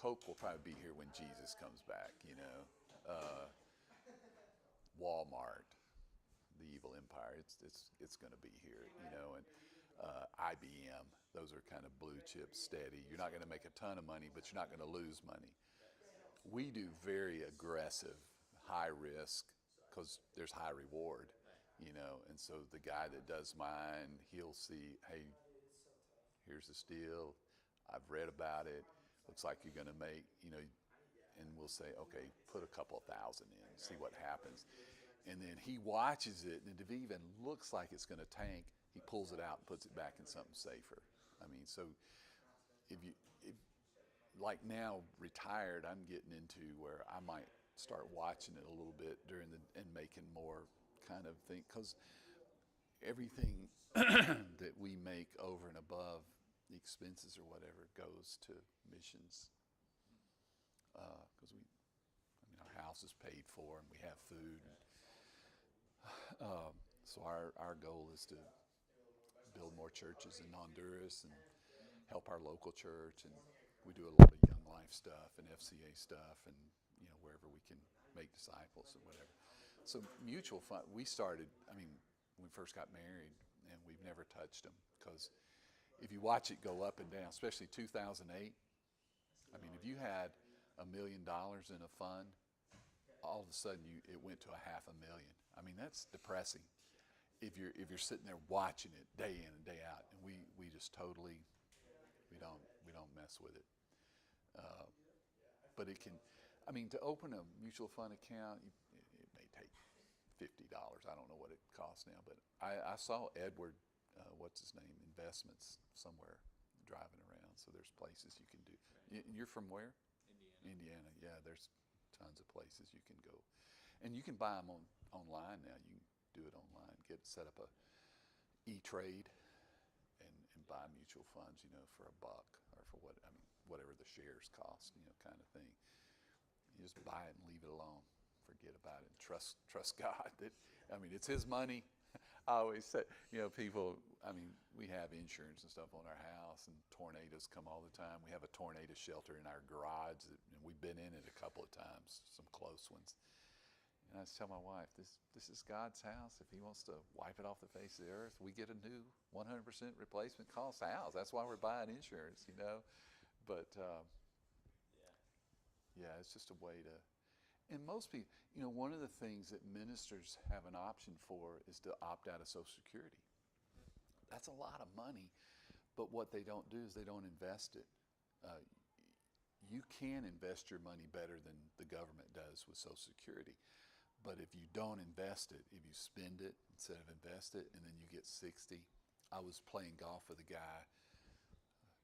Coke will probably be here when Jesus comes back, you know. Walmart, the evil empire, it's going to be here, you know, and IBM, those are kind of blue chip steady. You're not going to make a ton of money, but you're not going to lose money. We do very aggressive, high risk, because there's high reward, you know, and so the guy that does mine, he'll see, hey, here's the steal, I've read about it, looks like you're going to make, you know, and we'll say, okay, put a couple of thousand in, see what happens. And then he watches it, and if it even looks like it's going to tank, he pulls it out and puts it back in something safer. I mean, so if like now retired, I'm getting into where I might start watching it a little bit during and making more kind of thing, because everything that we make over and above the expenses or whatever goes to missions. because our house is paid for and we have food. So our goal is to build more churches in Honduras and help our local church, and we do a lot of Young Life stuff and FCA stuff, and wherever we can make disciples and whatever. So mutual fund, we started, when we first got married, and we've never touched them, because if you watch it go up and down, especially 2008, if you had $1 million in a fund, all of a sudden it went to $500,000. That's depressing. If you're sitting there watching it day in and day out, and we just totally we don't mess with it. But it can, to open a mutual fund account, it may take $50. I don't know what it costs now, but I saw Edward, what's his name, Investments somewhere driving around. So there's places you can do. You're from where? Indiana. Yeah, there's tons of places you can go, and you can buy them online now. You can do it online. Set up a E-Trade and buy mutual funds, for $1 or for whatever the shares cost, kind of thing. You just buy it and leave it alone. Forget about it. Trust God. It's His money. I always say, people, we have insurance and stuff on our house, and tornadoes come all the time. We have a tornado shelter in our garage, and we've been in it a couple of times, some close ones. And I just tell my wife, this is God's house. If He wants to wipe it off the face of the earth, we get a new 100% replacement cost house. That's why we're buying insurance, But, yeah, it's just a way to. And most people, one of the things that ministers have an option for is to opt out of Social Security. That's a lot of money, but what they don't do is they don't invest it. You can invest your money better than the government does with Social Security. But if you don't invest it, if you spend it instead of invest it, and then you get 60. I was playing golf with a guy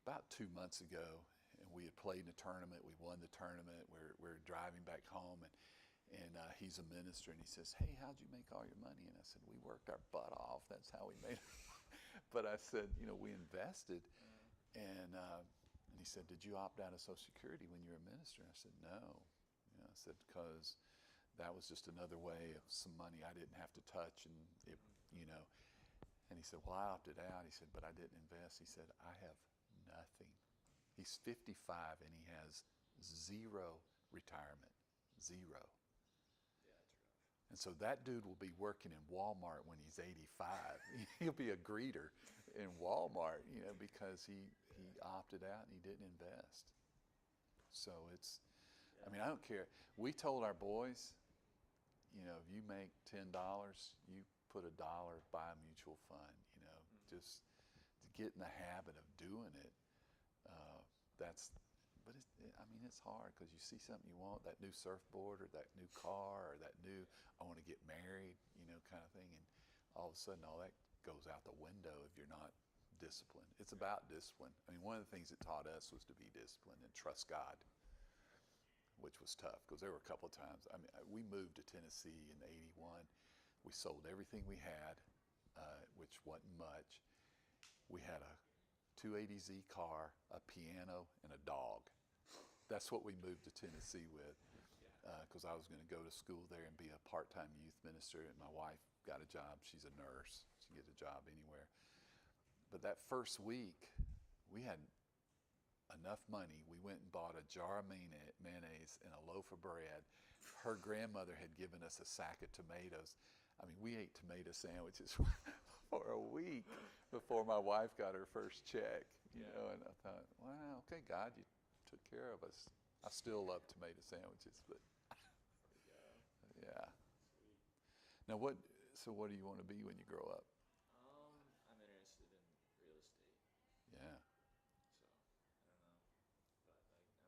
about 2 months ago, and we had played in a tournament. We won the tournament. We're driving back home, and he's a minister, and he says, "Hey, how'd you make all your money?" And I said, "We worked our butt off. That's how we made it." But I said, we invested, and he said, "Did you opt out of Social Security when you were a minister?" I said, "No." I said, because that was just another way of some money I didn't have to touch, and And he said, "Well, I opted out." He said, "But I didn't invest." He said, "I have nothing." He's 55 and he has zero retirement, zero. Yeah, it's rough. And so that dude will be working in Walmart when he's 85. He'll be a greeter in Walmart, because he opted out and he didn't invest. So it's, I don't care. We told our boys, if you make $10, you put $1, buy a mutual fund, just to get in the habit of doing it. It's hard, because you see something you want, that new surfboard or that new car or that new, I want to get married, kind of thing. And all of a sudden all that goes out the window if you're not disciplined. It's about discipline. One of the things it taught us was to be disciplined and trust God, which was tough, because there were a couple of times. We moved to Tennessee in '81. We sold everything we had, which wasn't much. We had a 280Z car, a piano, and a dog. That's what we moved to Tennessee with, because I was going to go to school there and be a part-time youth minister, and my wife got a job. She's a nurse. She can get a job anywhere. But that first week, we had enough money. We went and bought a jar of mayonnaise and a loaf of bread. Her grandmother had given us a sack of tomatoes. We ate tomato sandwiches for a week before my wife got her first check. And I thought, wow, okay, God, you took care of us. I still love tomato sandwiches, but yeah. Now, what do you want to be when you grow up? I'm interested in real estate. Yeah.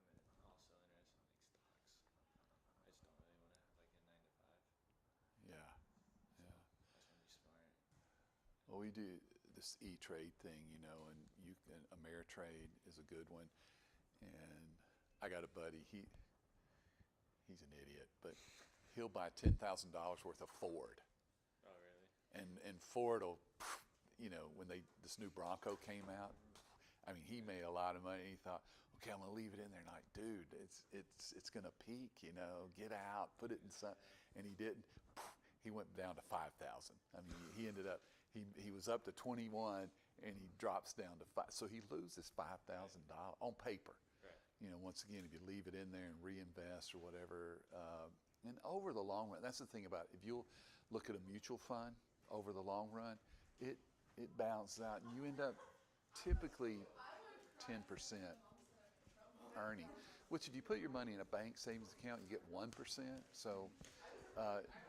So, I don't know. But, I'm also interested in, stocks. I just don't really want to have, a 9 to 5. Yeah. So, I just want to be smart. Well, we do this E-Trade thing, and Ameritrade is a good one. And I got a buddy, he's an idiot, but he'll buy $10,000 worth of Ford. Oh, really? And Ford will, when this new Bronco came out, he made a lot of money. He thought, okay, I'm gonna leave it in there. And I'm like, dude, it's gonna peak, get out, put it in some, and he didn't. He went down to 5,000. I mean, he ended up, he was up to 21 and he drops down to 5. So he loses $5,000 on paper. Right. Once again, if you leave it in there and reinvest or whatever, and over the long run, that's the thing about it. If you'll look at a mutual fund over the long run, it balances out. And you end up typically 10% earning, which if you put your money in a bank savings account, you get 1%. So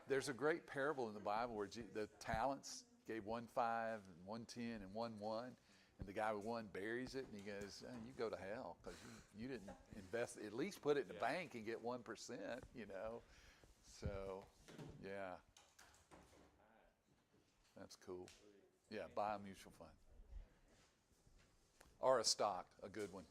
there's a great parable in the Bible where the talents gave 1 5 and 1 10 and 1 1, and the guy with 1 buries it, and he goes, "You go to hell because you didn't invest. At least put it in the bank and get 1%." So yeah, that's cool. Yeah, buy a mutual fund or a stock, a good one.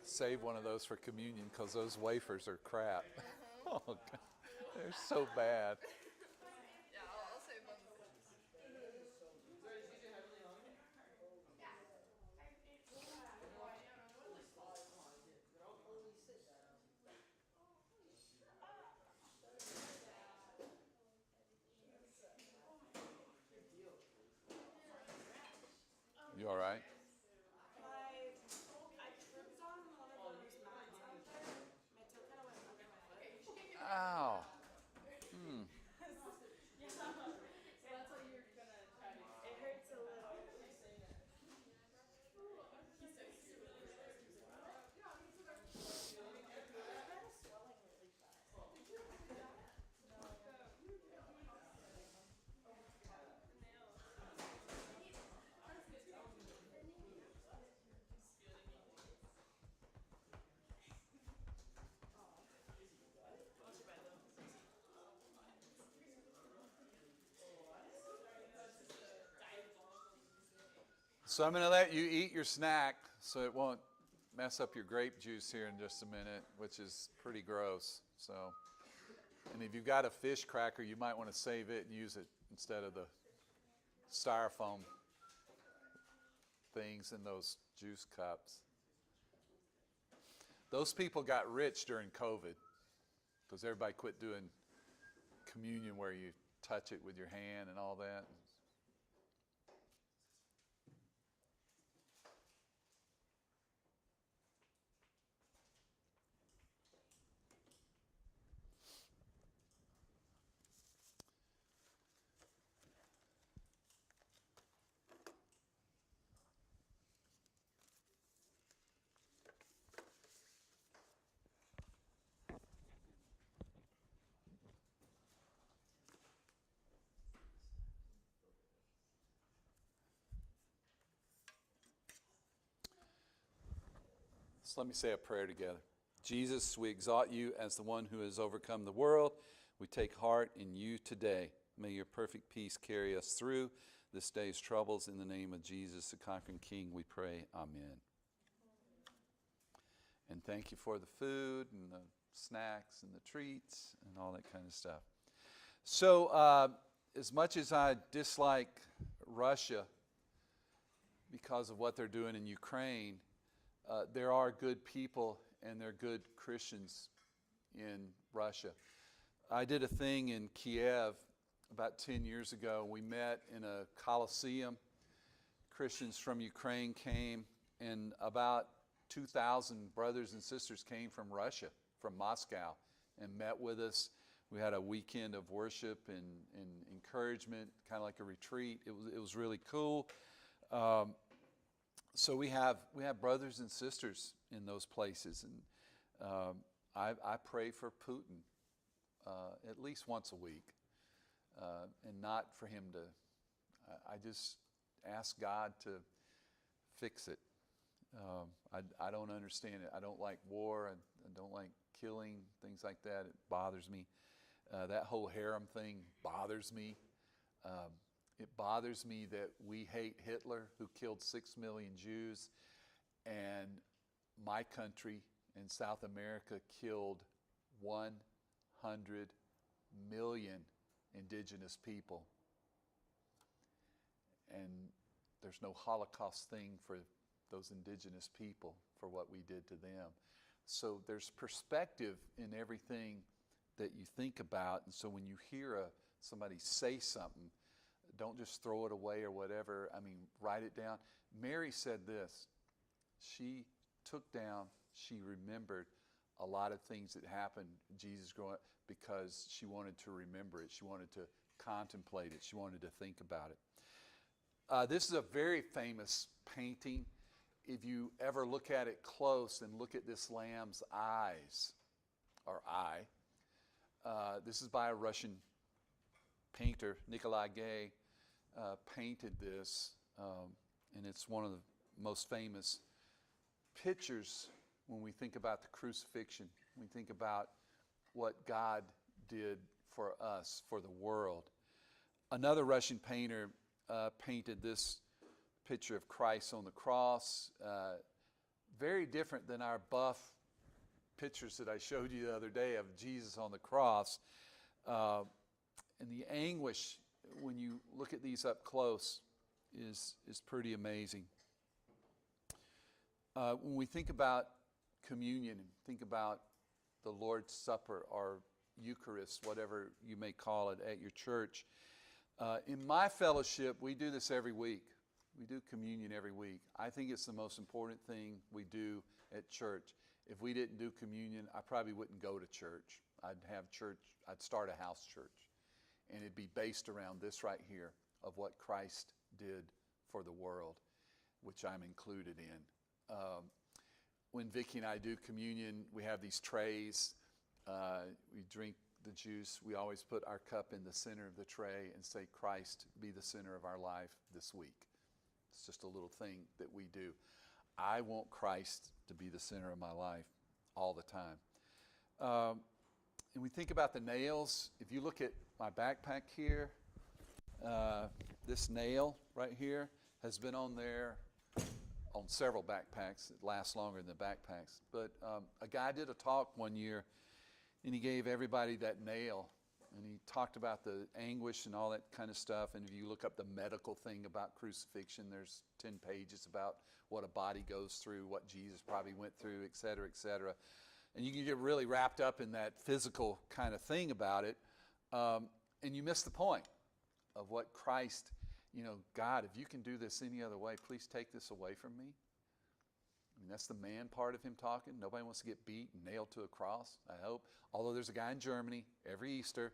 Save one of those for communion because those wafers are crap. Oh, God. They're so bad. Yeah, I'll save one. You all right? I tripped on one of those mats out there. My toe kind of went under my foot. Ow. It hurts a little. It's kind of swelling really fast. So I'm going to let you eat your snack so it won't mess up your grape juice here in just a minute, which is pretty gross. So, and if you've got a fish cracker, you might want to save it and use it instead of the styrofoam things in those juice cups. Those people got rich during COVID because everybody quit doing communion where you touch it with your hand and all that. So let me say a prayer together. Jesus, we exalt you as the one who has overcome the world. We take heart in you today. May your perfect peace carry us through this day's troubles. In the name of Jesus, the conquering King, we pray. Amen. And thank you for the food and the snacks and the treats and all that kind of stuff. So, as much as I dislike Russia because of what they're doing in Ukraine, there are good people and they're good Christians in Russia. I did a thing in Kiev about 10 years ago. We met in a coliseum. Christians from Ukraine came, and about 2,000 brothers and sisters came from Russia, from Moscow, and met with us. We had a weekend of worship and encouragement, kind of like a retreat. It was really cool. So we have brothers and sisters in those places, and I pray for Putin at least once a week, and not for him to. I just ask God to fix it. I don't understand it. I don't like war. I don't like killing, things like that. It bothers me. That whole harem thing bothers me. It bothers me that we hate Hitler, who killed 6 million Jews, and my country in South America killed 100 million indigenous people. And there's no Holocaust thing for those indigenous people for what we did to them. So there's perspective in everything that you think about. And so when you hear somebody say something, don't just throw it away or whatever. I mean, write it down. Mary said this. She took down, she remembered a lot of things that happened Jesus growing up because she wanted to remember it. She wanted to contemplate it. She wanted to think about it. This is a very famous painting. If you ever look at it close and look at this lamb's eyes, or eye, this is by a Russian painter, Nikolai Gay, painted this, and it's one of the most famous pictures when we think about the crucifixion. We think about what God did for us, for the world. Another Russian painter painted this picture of Christ on the cross, very different than our buff pictures that I showed you the other day of Jesus on the cross. And the anguish, when you look at these up close, is pretty amazing. When we think about communion, and think about the Lord's Supper or Eucharist, whatever you may call it at your church, in my fellowship, we do this every week. We do communion every week. I think it's the most important thing we do at church. If we didn't do communion, I probably wouldn't go to church. I'd start a house church. And it'd be based around this right here of what Christ did for the world, which I'm included in. When Vicki and I do communion, we have these trays. We drink the juice. We always put our cup in the center of the tray and say, Christ, be the center of our life this week. It's just a little thing that we do. I want Christ to be the center of my life all the time. And we think about the nails. If you look at my backpack here, this nail right here has been on there on several backpacks. It lasts longer than the backpacks. But a guy did a talk one year, and he gave everybody that nail. And he talked about the anguish and all that kind of stuff. And if you look up the medical thing about crucifixion, there's 10 pages about what a body goes through, what Jesus probably went through, et cetera, et cetera. And you can get really wrapped up in that physical kind of thing about it. And you miss the point of what Christ, God, if you can do this any other way, please take this away from me. I mean, that's the man part of him talking. Nobody wants to get beat and nailed to a cross, I hope. Although there's a guy in Germany every Easter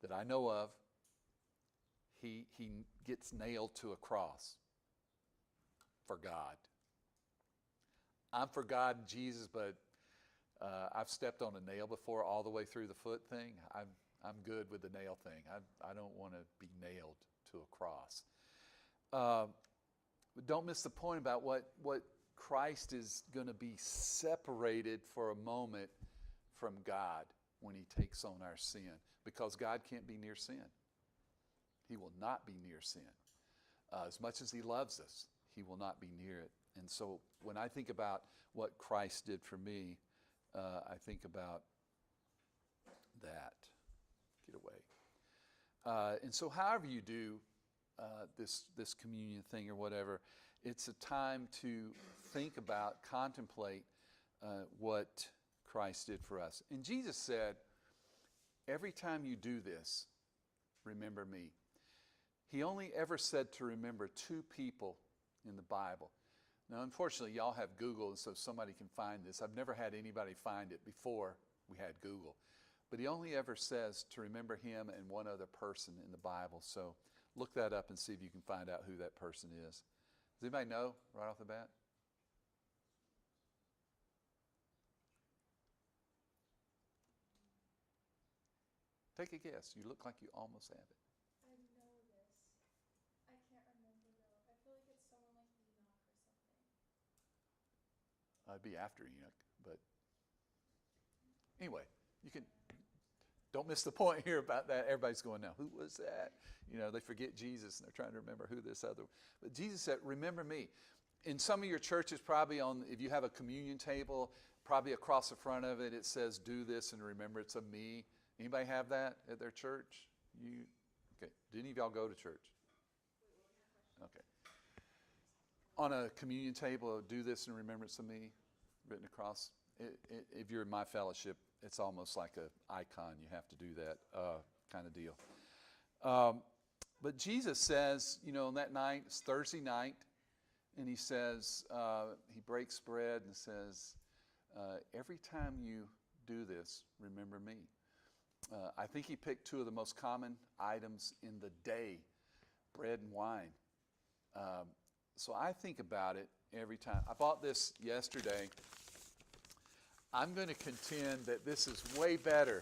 that I know of, he gets nailed to a cross for God. I'm for God and Jesus, but I've stepped on a nail before all the way through the foot thing. I'm good with the nail thing. I don't want to be nailed to a cross. But don't miss the point about what Christ is going to be separated for a moment from God when he takes on our sin, because God can't be near sin. He will not be near sin. As much as he loves us, he will not be near it. And so when I think about what Christ did for me, I think about that. Get away. And so however you do this communion thing or whatever, it's a time to think about, contemplate what Christ did for us. And Jesus said, every time you do this, remember me. He only ever said to remember 2 people in the Bible. Now, unfortunately, y'all have Google, and so somebody can find this. I've never had anybody find it before we had Google. But he only ever says to remember him and one other person in the Bible. So look that up and see if you can find out who that person is. Does anybody know right off the bat? Take a guess. You look like you almost have it. I know this. I can't remember though. I feel like it's someone like Enoch or something. I'd be after Enoch, but anyway, you can. Don't miss the point here about that. Everybody's going, now, who was that? You know, they forget Jesus and they're trying to remember who this other. But Jesus said, remember me. In some of your churches, probably if you have a communion table, probably across the front of it, it says, do this in remembrance of me. Anybody have that at their church? Okay. Do any of y'all go to church? Okay. On a communion table, do this in remembrance of me, written across. If you're in my fellowship, it's almost like an icon. You have to do that kind of deal. But Jesus says, on that night, it's Thursday night, and he says, he breaks bread and says, every time you do this, remember me. I think he picked 2 of the most common items in the day, bread and wine. So I think about it every time. I bought this yesterday. I'm going to contend that this is way better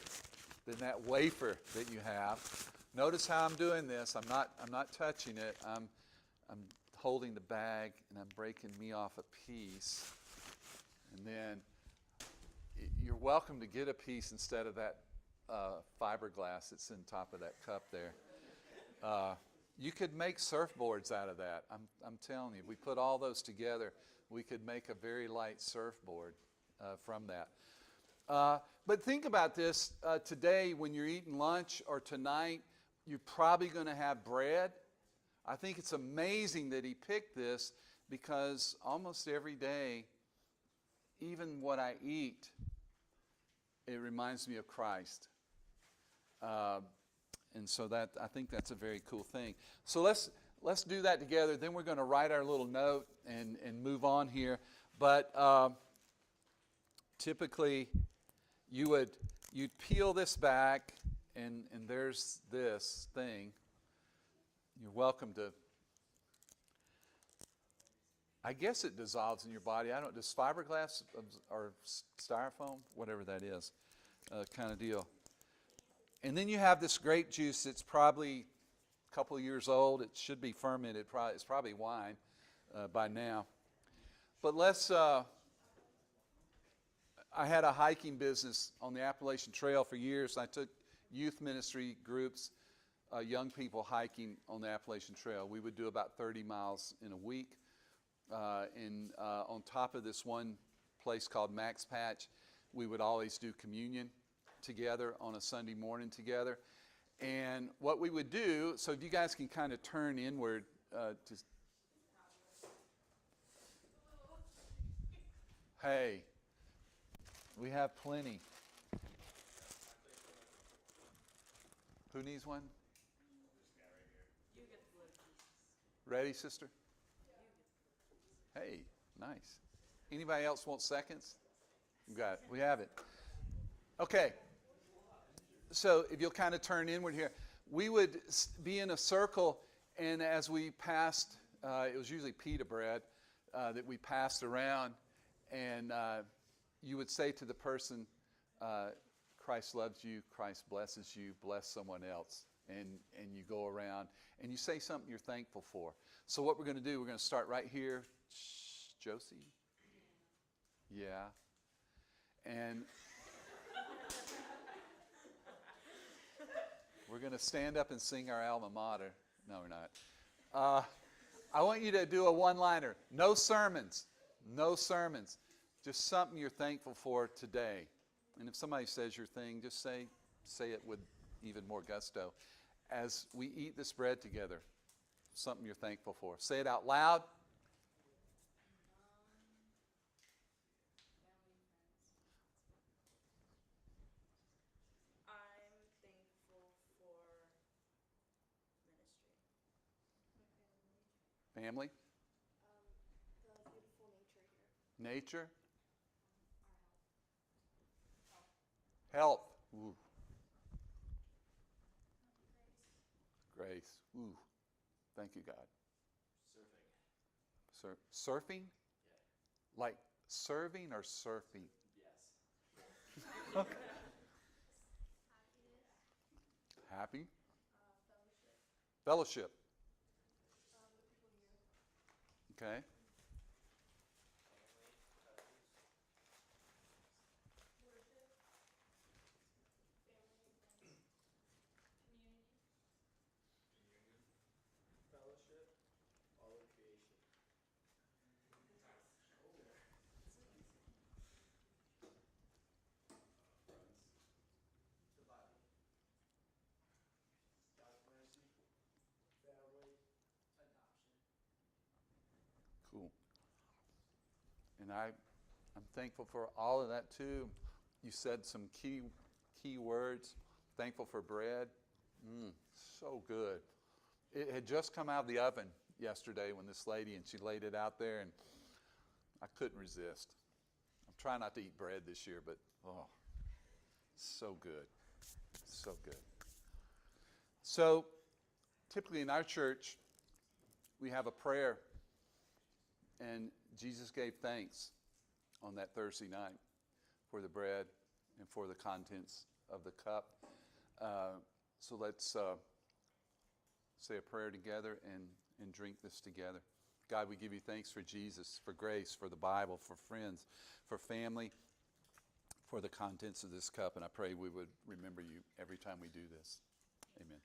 than that wafer that you have. Notice how I'm doing this. I'm not touching it. I'm holding the bag and I'm breaking me off a piece. And then you're welcome to get a piece instead of that fiberglass that's in top of that cup there. You could make surfboards out of that. I'm telling you, if we put all those together, we could make a very light surfboard from that. But think about this. Today, when you're eating lunch or tonight, you're probably going to have bread. I think it's amazing that he picked this because almost every day, even what I eat, it reminds me of Christ. And so I think that's a very cool thing. So let's do that together. Then we're going to write our little note and move on here. But typically, you'd peel this back, and there's this thing. You're welcome to. I guess it dissolves in your body. I don't. Does fiberglass or styrofoam, whatever that is, kind of deal. And then you have this grape juice that's probably a couple of years old. It should be fermented. It's probably wine by now. But I had a hiking business on the Appalachian Trail for years. I took youth ministry groups, young people hiking on the Appalachian Trail. We would do about 30 miles in a week. On top of this one place called Max Patch, we would always do communion together on a Sunday morning together. And what we would do, so if you guys can kind of turn inward hey, we have plenty. Who needs one? Ready, sister? Hey, nice. Anybody else want seconds? You got it. We have it. Okay. So if you'll kind of turn inward here, we would be in a circle, and as we passed, it was usually pita bread that we passed around, and you would say to the person, Christ loves you, Christ blesses you, bless someone else. And you go around, and you say something you're thankful for. So what we're going to do, we're going to start right here. Josie? Yeah. And We're going to stand up and sing our alma mater. No, we're not. I want you to do a one-liner. No sermons. No sermons. Just something you're thankful for today. And if somebody says your thing, just say it with even more gusto. As we eat this bread together, something you're thankful for. Say it out loud. Family, friends. I'm thankful for ministry. My family. Family. The beautiful nature here. Nature. Our Health. Ooh. Grace. Ooh. Thank you, God. Surfing. Surfing? Yeah. Like serving or surfing? Yes. Okay. Happy? Fellowship. Fellowship. The people here. Okay. Family, cousins. Worship. Family and friends. community. Communion. Fellowship. All of creation. Friends. The Bible. God's mercy. Family. Adoption. Cool. And I'm thankful for all of that too. You said some key words. Thankful for bread. So good. It had just come out of the oven yesterday when this lady, and she laid it out there, and I couldn't resist. I'm trying not to eat bread this year, but so good. So good. So typically in our church, we have a prayer, and Jesus gave thanks on that Thursday night for the bread and for the contents of the cup. So let's say a prayer together and drink this together. God, we give you thanks for Jesus, for grace, for the Bible, for friends, for family, for the contents of this cup. And I pray we would remember you every time we do this. Amen.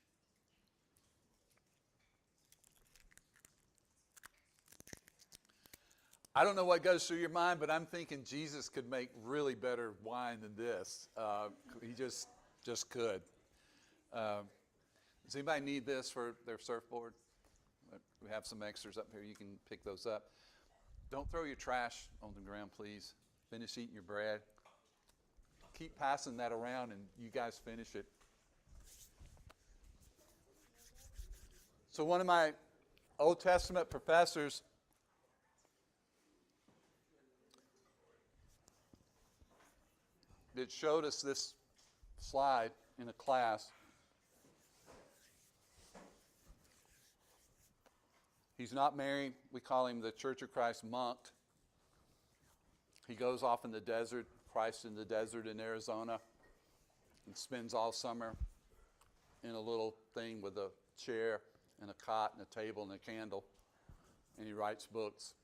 I don't know what goes through your mind, but I'm thinking Jesus could make really better wine than this. He just could. Does anybody need this for their surfboard? We have some extras up here. You can pick those up. Don't throw your trash on the ground, please. Finish eating your bread. Keep passing that around, and you guys finish it. So one of my Old Testament professors that showed us this slide in a class. He's not married. We call him the Church of Christ monk. He goes off in the desert, Christ in the desert in Arizona, and spends all summer in a little thing with a chair and a cot and a table and a candle, and he writes books.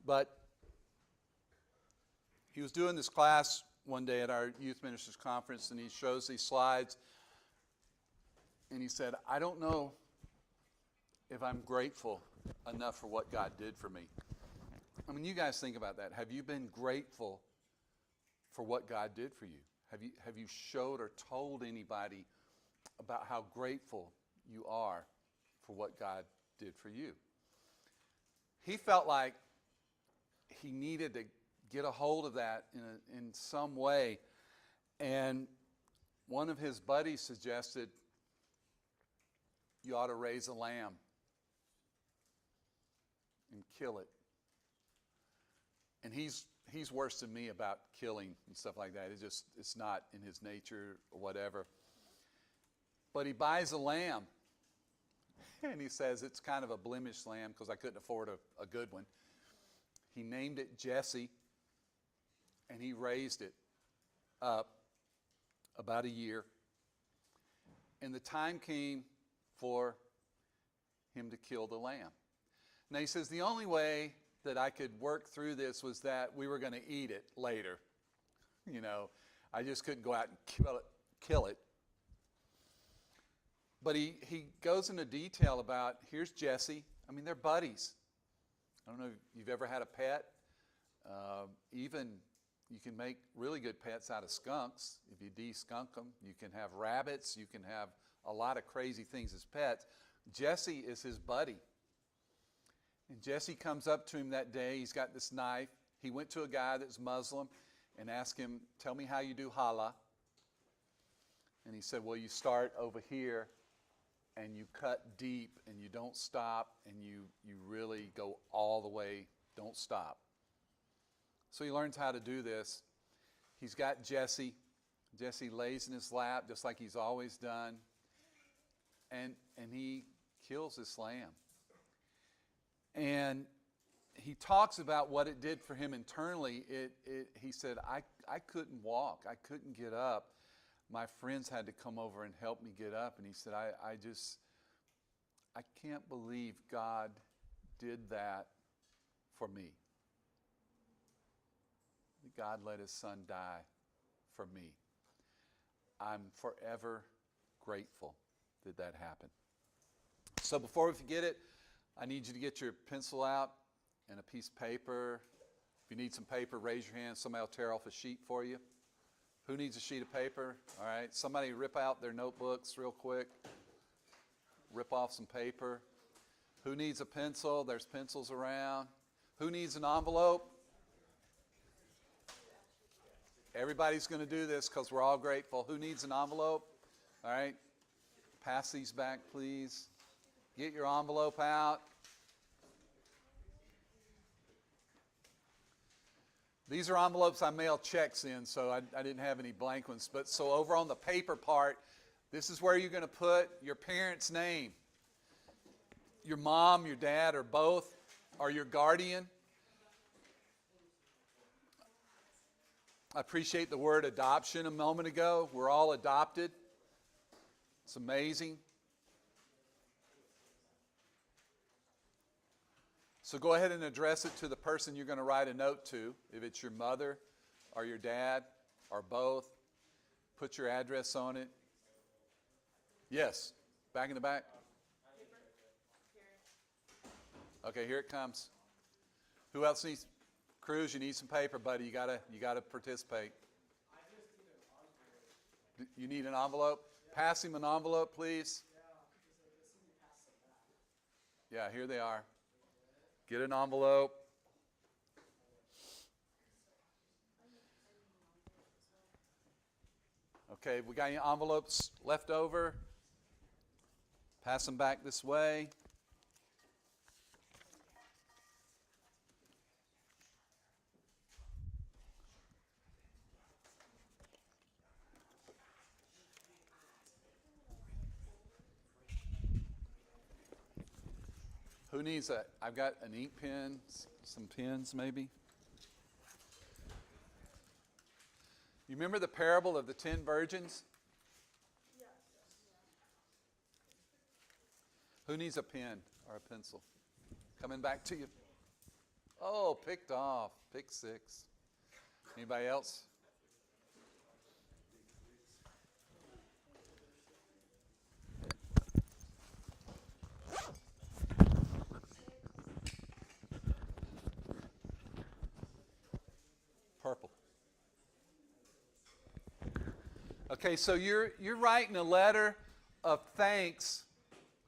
But he was doing this class one day at our youth ministers conference, and he shows these slides, and he said, I don't know if I'm grateful enough for what God did for me. I mean, you guys think about that. Have you been grateful for what God did for you? Have you showed or told anybody about how grateful you are for what God did for you? He felt like he needed to get a hold of that in some way. And one of his buddies suggested you ought to raise a lamb and kill it. And he's worse than me about killing and stuff like that. It's not in his nature or whatever. But he buys a lamb, and he says it's kind of a blemished lamb because I couldn't afford a good one. He named it Jesse, and he raised it up about a year. And the time came for him to kill the lamb. Now he says the only way that I could work through this was that we were going to eat it later. You know, I just couldn't go out and kill it. But he goes into detail about, here's Jesse. I mean, they're buddies. I don't know if you've ever had a pet. Even you can make really good pets out of skunks. If you de-skunk them, you can have rabbits. You can have a lot of crazy things as pets. Jesse is his buddy. And Jesse comes up to him that day. He's got this knife. He went to a guy that's Muslim and asked him, tell me how you do halal. And he said, well, you start over here and you cut deep and you don't stop and you really go all the way, don't stop. So he learns how to do this. He's got Jesse. Jesse lays in his lap just like he's always done. And he kills this lamb. And he talks about what it did for him internally. He said, I couldn't walk. I couldn't get up. My friends had to come over and help me get up. And he said, I can't believe God did that for me. God let his son die for me. I'm forever grateful that that happened. So before we forget it, I need you to get your pencil out and a piece of paper. If you need some paper, raise your hand. Somebody will tear off a sheet for you. Who needs a sheet of paper? All right. Somebody rip out their notebooks real quick. Rip off some paper. Who needs a pencil? There's pencils around. Who needs an envelope? Everybody's going to do this because we're all grateful. Who needs an envelope? All right. Pass these back, please. Get your envelope out. These are envelopes I mailed checks in, so I didn't have any blank ones. But so over on the paper part, this is where you're going to put your parent's name. Your mom, your dad, or both, or your guardian. I appreciate the word adoption a moment ago. We're all adopted. It's amazing. So go ahead and address it to the person you're going to write a note to. If it's your mother or your dad or both, put your address on it. Yes, back in the back. Okay, here it comes. Who else needs? Cruz, you need some paper, buddy. You gotta participate. You need an envelope? Pass him an envelope, please. Yeah, here they are. Get an envelope. Okay, we got any envelopes left over? Pass them back this way. Who needs a? I've got an ink pen, some pens maybe. You remember the parable of the 10 virgins? Who needs a pen or a pencil? Coming back to you. Oh, picked off. Pick 6. Anybody else? Purple. Okay, so you're writing a letter of thanks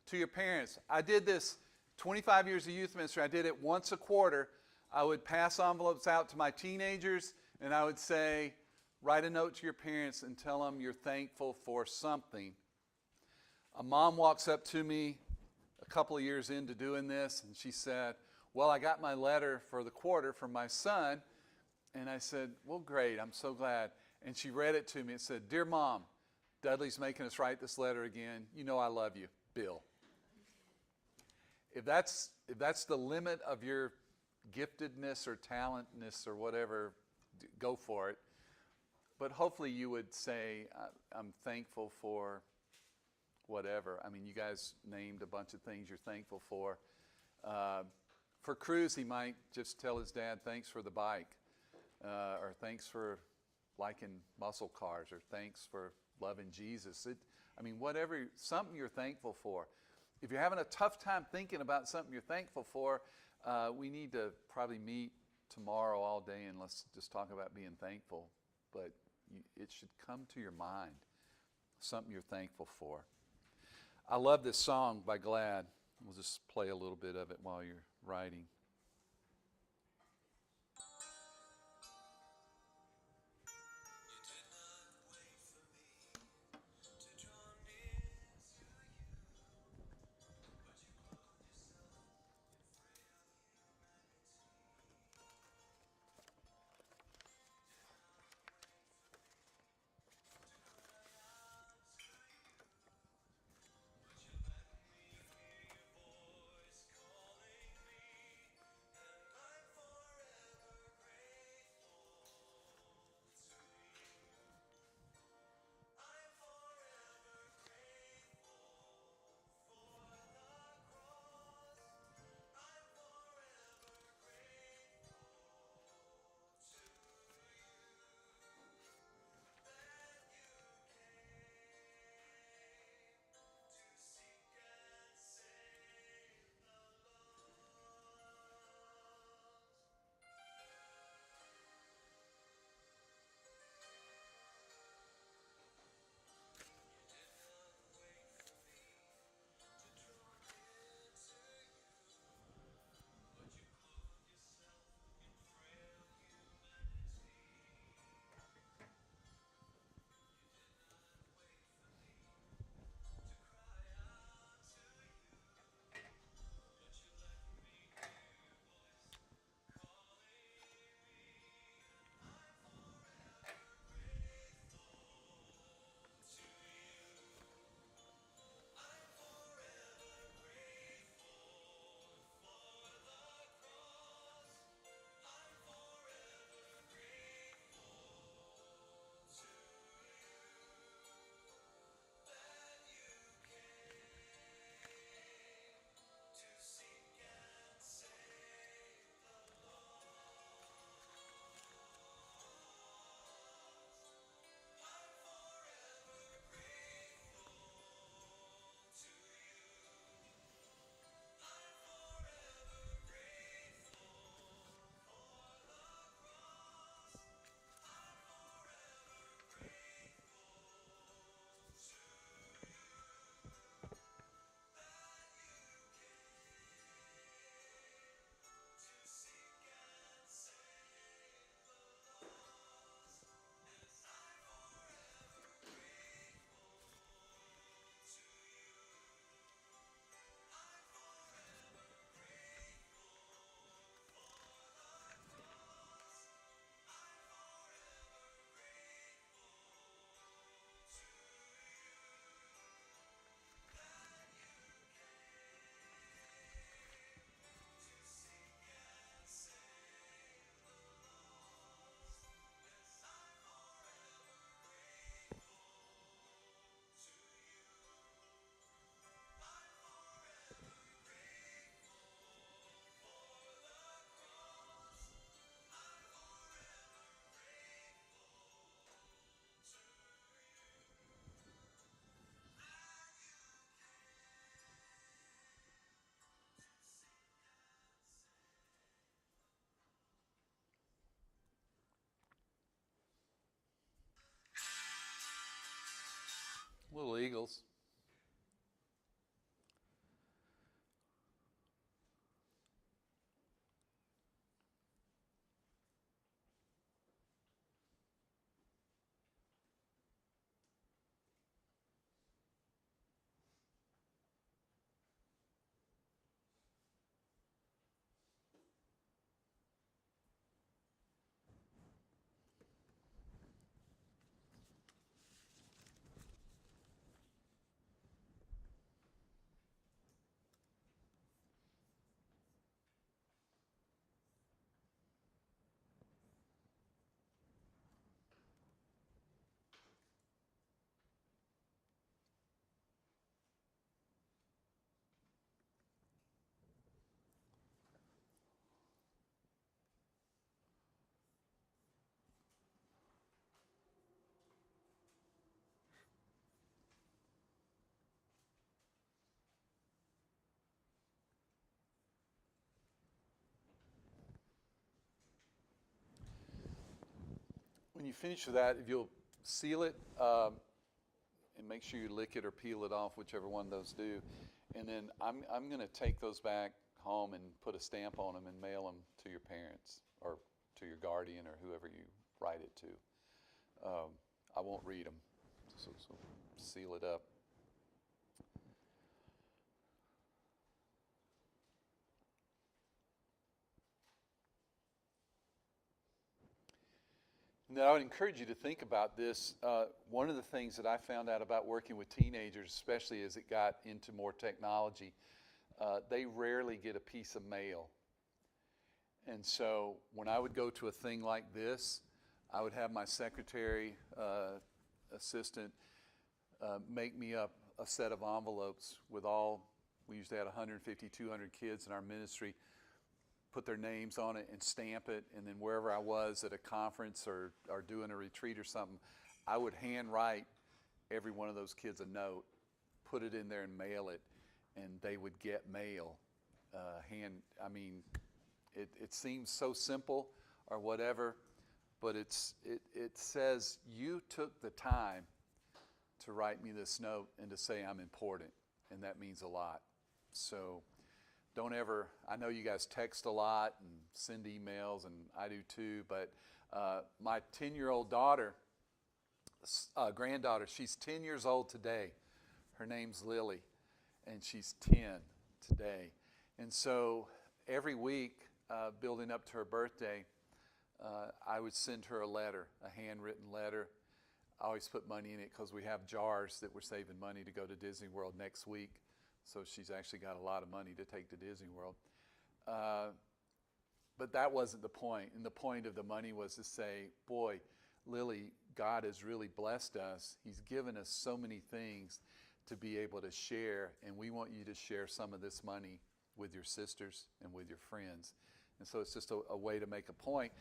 to your parents. I did this 25 years of youth ministry. I did it once a quarter. I would pass envelopes out to my teenagers, and I would say, write a note to your parents and tell them you're thankful for something. A mom walks up to me a couple of years into doing this, and she said, well, I got my letter for the quarter from my son. And I said, well, great, I'm so glad. And she read it to me. It said, dear Mom, Dudley's making us write this letter again. You know I love you, Bill. If that's the limit of your giftedness or talentness or whatever, go for it. But hopefully you would say, I'm thankful for whatever. I mean, you guys named a bunch of things you're thankful for. For Cruz, he might just tell his dad, thanks for the bike. Or thanks for liking muscle cars, or thanks for loving Jesus. I mean, whatever, something you're thankful for. If you're having a tough time thinking about something you're thankful for, we need to probably meet tomorrow all day and let's just talk about being thankful. But it should come to your mind, something you're thankful for. I love this song by Glad. We'll just play a little bit of it while you're writing. Little Eagles. when you finish with that, if you'll seal it, and make sure you lick it or peel it off, whichever one of those do. And then I'm going to take those back home and put a stamp on them and mail them to your parents or to your guardian or whoever you write it to. I won't read them, so seal it up. Now, I would encourage you to think about this. One of the things that I found out about working with teenagers, especially as it got into more technology, they rarely get a piece of mail. And so when I would go to a thing like this, I would have my secretary, assistant, make me up a set of envelopes with we usually had 150, 200 kids in our ministry, put their names on it and stamp it, and then wherever I was at a conference or doing a retreat or something, I would handwrite every one of those kids a note, put it in there and mail it, and they would get mail. It seems so simple or whatever, but it says you took the time to write me this note and to say I'm important, and that means a lot. So don't ever, I know you guys text a lot and send emails, and I do too, but my 10-year-old daughter, granddaughter, she's 10 years old today. Her name's Lily, and she's 10 today. And so every week, building up to her birthday, I would send her a letter, a handwritten letter. I always put money in it because we have jars that we're saving money to go to Disney World next week. So she's actually got a lot of money to take to Disney World. But that wasn't the point. And the point of the money was to say, boy, Lily, God has really blessed us. He's given us so many things to be able to share, and we want you to share some of this money with your sisters and with your friends. And so it's just a way to make a point.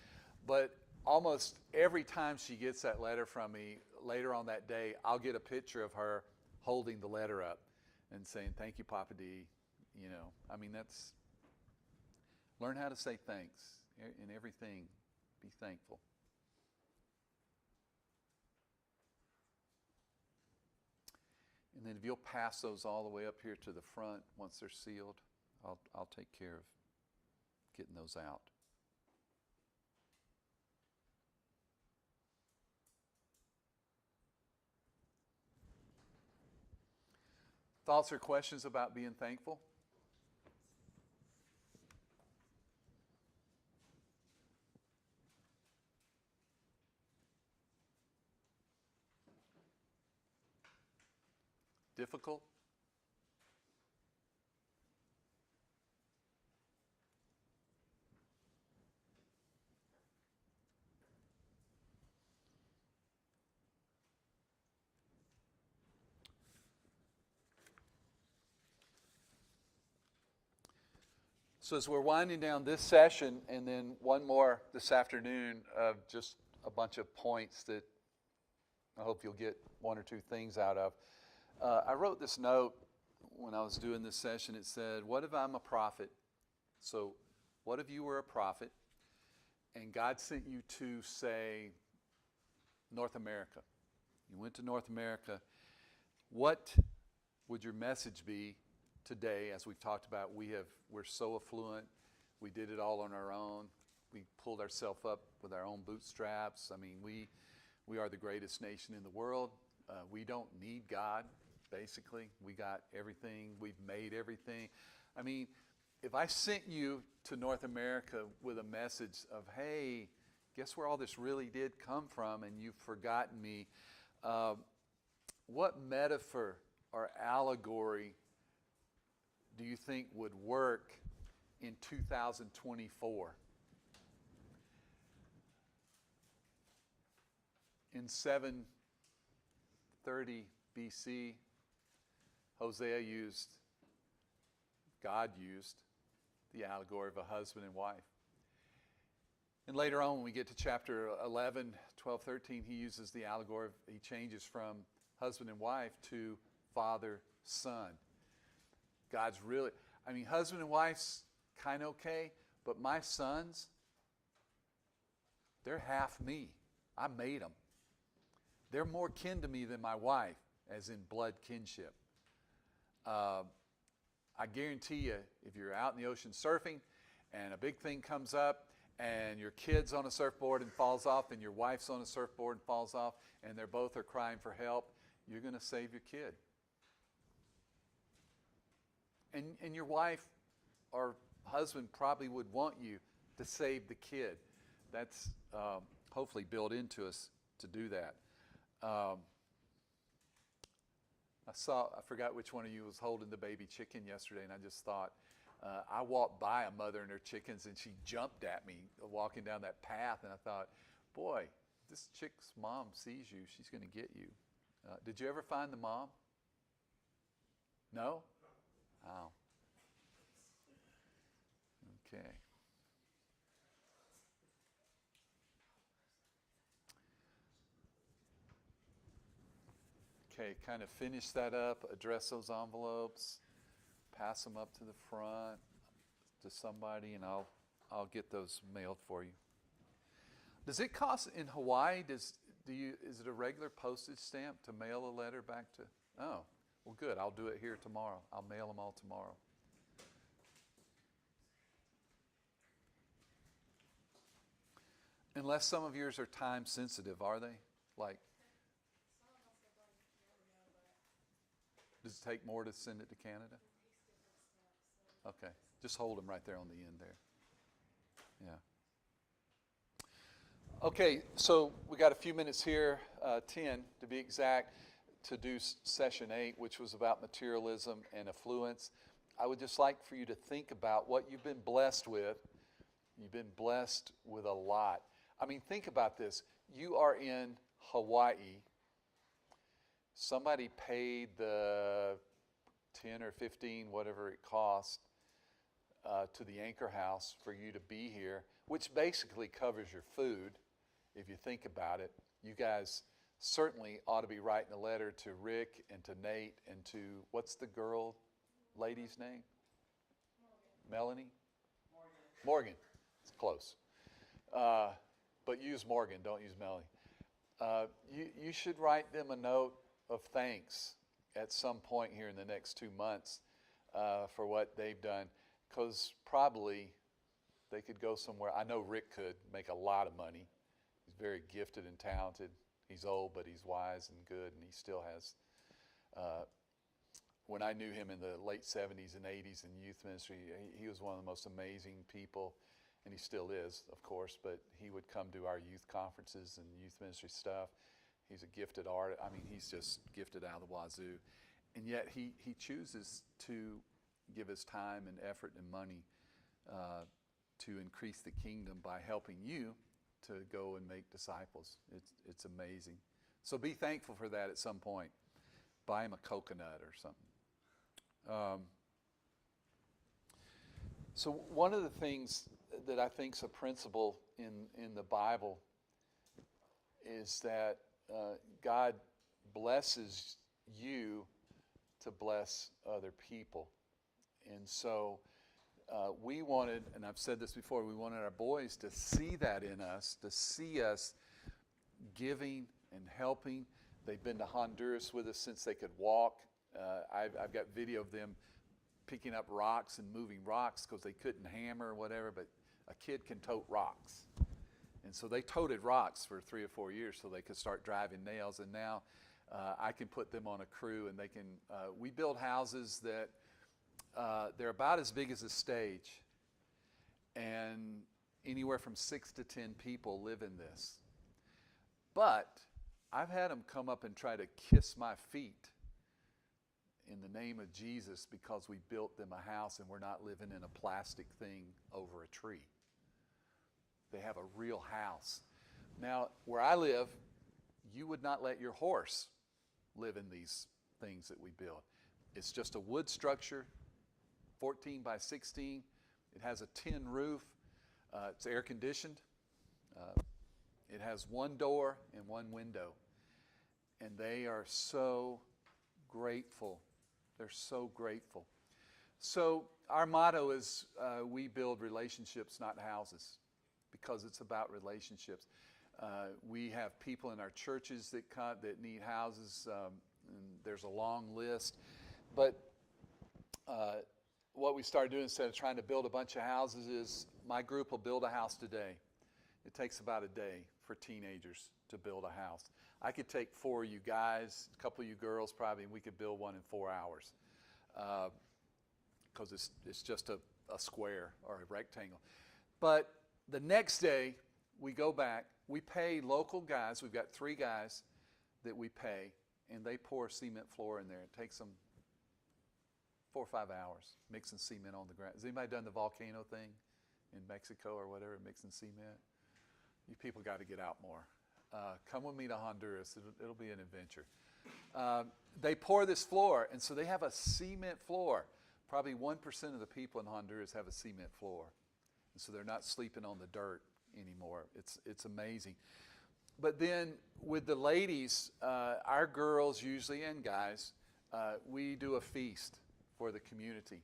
But almost every time she gets that letter from me, later on that day, I'll get a picture of her holding the letter up and saying, thank you, Papa D. That's, learn how to say thanks in everything. Be thankful. And then if you'll pass those all the way up here to the front once they're sealed, I'll take care of getting those out. Thoughts or questions about being thankful? Difficult? So as we're winding down this session, and then one more this afternoon of just a bunch of points that I hope you'll get one or two things out of. I wrote this note when I was doing this session. It said, what if I'm a prophet? So what if you were a prophet and God sent you to, say, North America? You went to North America. What would your message be today? As we've talked about, we're so affluent. We did it all on our own. We pulled ourselves up with our own bootstraps. We are the greatest nation in the world. We don't need God, basically. We got everything. We've made everything. If I sent you to North America with a message of, hey, guess where all this really did come from, and you've forgotten me, what metaphor or allegory do you think would work in 2024? In 730 BC, God used the allegory of a husband and wife. And later on, when we get to chapter 11, 12, 13, he uses the allegory, he changes from husband and wife to father, son. God's really, husband and wife's kind of okay, but my sons, they're half me. I made them. They're more kin to me than my wife, as in blood kinship. I guarantee you, if you're out in the ocean surfing and a big thing comes up and your kid's on a surfboard and falls off and your wife's on a surfboard and falls off and they're both are crying for help, you're going to save your kid. And your wife or husband probably would want you to save the kid. That's hopefully built into us to do that. I forgot which one of you was holding the baby chicken yesterday, and I just thought, I walked by a mother and her chickens, and she jumped at me walking down that path, and I thought, boy, this chick's mom sees you, she's going to get you. Did you ever find the mom? No? Oh. Okay. Okay, kind of finish that up, address those envelopes, pass them up to the front to somebody, and I'll get those mailed for you. Does it cost in Hawaii? Is it a regular postage stamp to mail a letter back to? Oh, well, good. I'll do it here tomorrow. I'll mail them all tomorrow. Unless some of yours are time sensitive, are they? Like, does it take more to send it to Canada? Okay, just hold them right there on the end there. Yeah. Okay, so we got a few minutes here, 10 to be exact, to do session 8, which was about materialism and affluence. I would just like for you to think about what you've been blessed with. You've been blessed with a lot. I mean, think about this. You are in Hawaii. Somebody paid the 10 or 15, whatever it cost, to the Anchor House for you to be here, which basically covers your food, if you think about it. You guys certainly ought to be writing a letter to Rick and to Nate and to, what's the lady's name? Melanie? Morgan. It's close. But use Morgan, don't use Melanie. You should write them a note of thanks at some point here in the next 2 months for what they've done, because probably they could go somewhere. I know Rick could make a lot of money. He's very gifted and talented. He's old, but he's wise and good, and he still has. When I knew him in the late 70s and 80s in youth ministry, he was one of the most amazing people, and he still is, of course, but he would come to our youth conferences and youth ministry stuff. He's a gifted artist. I mean, he's just gifted out of the wazoo. And yet he chooses to give his time and effort and money to increase the kingdom by helping you to go and make disciples. It's amazing. So be thankful for that at some point. Buy him a coconut or something. So one of the things that I think is a principle in the Bible is that God blesses you to bless other people. And so we wanted, and I've said this before, we wanted our boys to see that in us, to see us giving and helping. They've been to Honduras with us since they could walk. I've got video of them picking up rocks and moving rocks because they couldn't hammer or whatever, but a kid can tote rocks. And so they toted rocks for 3 or 4 years so they could start driving nails. And now I can put them on a crew, and they can. We build houses that they're about as big as a stage, and anywhere from 6 to 10 people live in this. But I've had them come up and try to kiss my feet in the name of Jesus because we built them a house and we're not living in a plastic thing over a tree. They have a real house. Now, where I live, you would not let your horse live in these things that we build. It's just a wood structure, 14 by 16. It has a tin roof. It's air conditioned. It has one door and one window. And they are so grateful. They're so grateful. So our motto is we build relationships, not houses, because it's about relationships. We have people in our churches that need houses, and there's a long list. But what we started doing instead of trying to build a bunch of houses is my group will build a house today. It takes about a day for teenagers to build a house. I could take 4 of you guys, a couple of you girls probably, and we could build one in 4 hours. Because it's just a square or a rectangle. But the next day, we go back. We pay local guys. We've got 3 guys that we pay, and they pour cement floor in there. It takes them 4 or 5 hours mixing cement on the ground. Has anybody done the volcano thing in Mexico or whatever, mixing cement? You people got to get out more. Come with me to Honduras. It'll be an adventure. They pour this floor, and so they have a cement floor. Probably 1% of the people in Honduras have a cement floor. And so they're not sleeping on the dirt anymore. It's amazing. But then with the ladies, our girls usually and guys, we do a feast for the community.